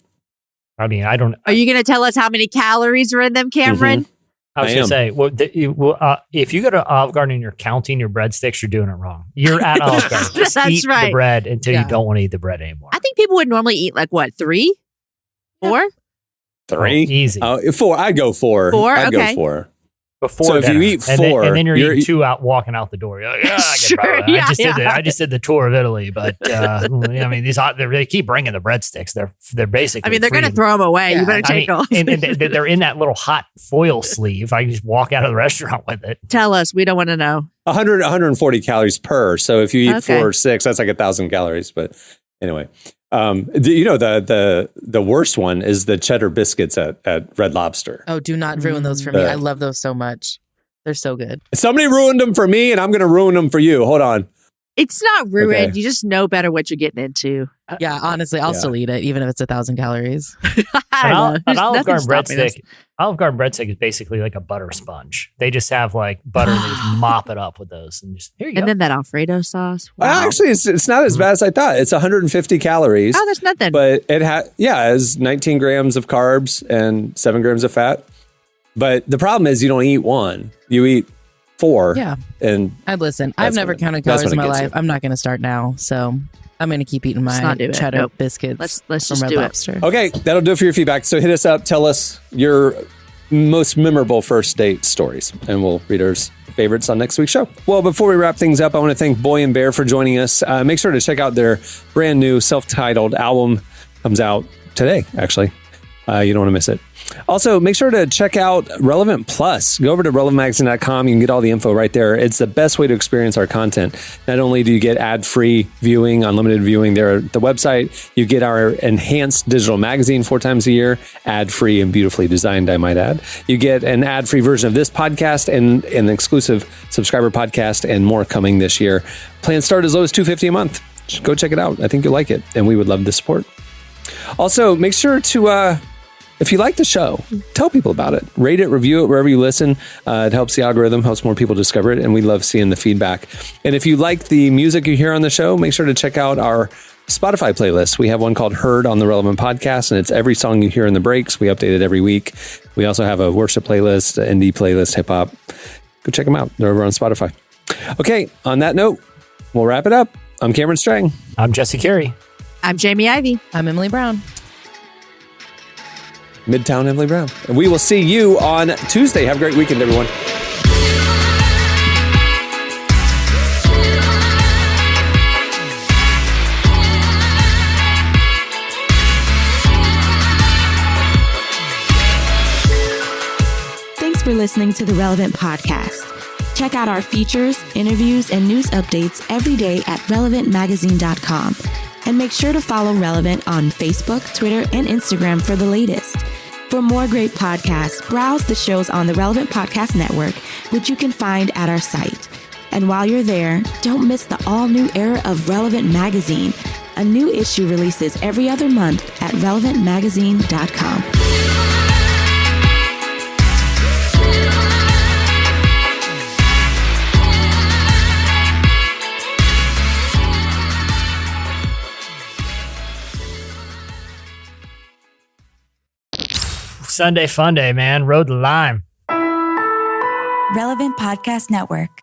I mean, I don't. Are you going to tell us how many calories are in them, Cameron? Mm-hmm. I was going to say, if you go to Olive Garden and you're counting your breadsticks, you're doing it wrong. You're at Olive Garden. Just eat the bread until you don't want to eat the bread anymore. I think people would normally eat like what, 3? 4? 3? Easy. 4. I'd go 4. 4? I'd okay. go 4. Before so dinner. If you eat 4, and then you're eating 2 out walking out the door. You're like, I just did the tour of Italy, but I mean, they keep bringing the breadsticks. They're basically. I mean, they're going to throw them away. You better take them. And they're in that little hot foil sleeve. I can just walk out of the restaurant with it. Tell us. We don't want to know. 140 calories per. So if you eat 4 or 6, that's like 1,000 calories. But anyway. The worst one is the cheddar biscuits at Red Lobster. Oh, do not ruin those for me. I love those so much. They're so good. Somebody ruined them for me, and I'm going to ruin them for you. Hold on. It's not ruined. Okay. You just know better what you're getting into. Yeah, honestly, I'll still eat it, even if it's 1,000 calories. An Olive Garden breadstick is basically like a butter sponge. They just have like butter and they just mop it up with those. And just, here you go. And then that Alfredo sauce. Wow. Actually, it's not as bad as I thought. It's 150 calories. Oh, that's nothing. But it has 19 grams of carbs and 7 grams of fat. But the problem is you don't eat 1. You eat 4. Yeah. And listen, I've never counted calories in my life. I'm not going to start now. So I'm going to keep eating my cheddar biscuits. Let's from just Red do Lobster. it. Okay, that'll do it for your feedback. So hit us up. Tell us your most memorable first date stories, and we'll read our favorites on next week's show. Well, before we wrap things up, I want to thank Boy and Bear for joining us. Make sure to check out their brand new self-titled album. Comes out today, actually. You don't want to miss it. Also, make sure to check out Relevant Plus. Go over to relevantmagazine.com. You can get all the info right there. It's the best way to experience our content. Not only do you get ad-free viewing, unlimited viewing there at the website, you get our enhanced digital magazine 4 times a year, ad-free and beautifully designed, I might add. You get an ad-free version of this podcast and an exclusive subscriber podcast and more coming this year. Plans start as low as $250 a month. Go check it out. I think you'll like it, and we would love the support. Also, make sure to if you like the show, tell people about it. Rate it, review it wherever you listen. It helps the algorithm, helps more people discover it, and we love seeing the feedback. And if you like the music you hear on the show, make sure to check out our Spotify playlist. We have one called Heard on the Relevant Podcast, and it's every song you hear in the breaks. We update it every week. We also have a worship playlist, an indie playlist, hip hop. Go check them out. They're over on Spotify. Okay, on that note, we'll wrap it up. I'm Cameron Strang. I'm Jesse Carey. I'm Jamie Ivey. I'm Emily Brown. Midtown Emily Brown. And we will see you on Tuesday. Have a great weekend, everyone. Thanks for listening to the Relevant Podcast. Check out our features, interviews, and news updates every day at relevantmagazine.com. And make sure to follow Relevant on Facebook, Twitter, and Instagram for the latest. For more great podcasts, browse the shows on the Relevant Podcast Network, which you can find at our site. And while you're there, don't miss the all-new era of Relevant Magazine. A new issue releases every other month at relevantmagazine.com. Sunday fun day, man. Rode the lime. Relevant Podcast Network.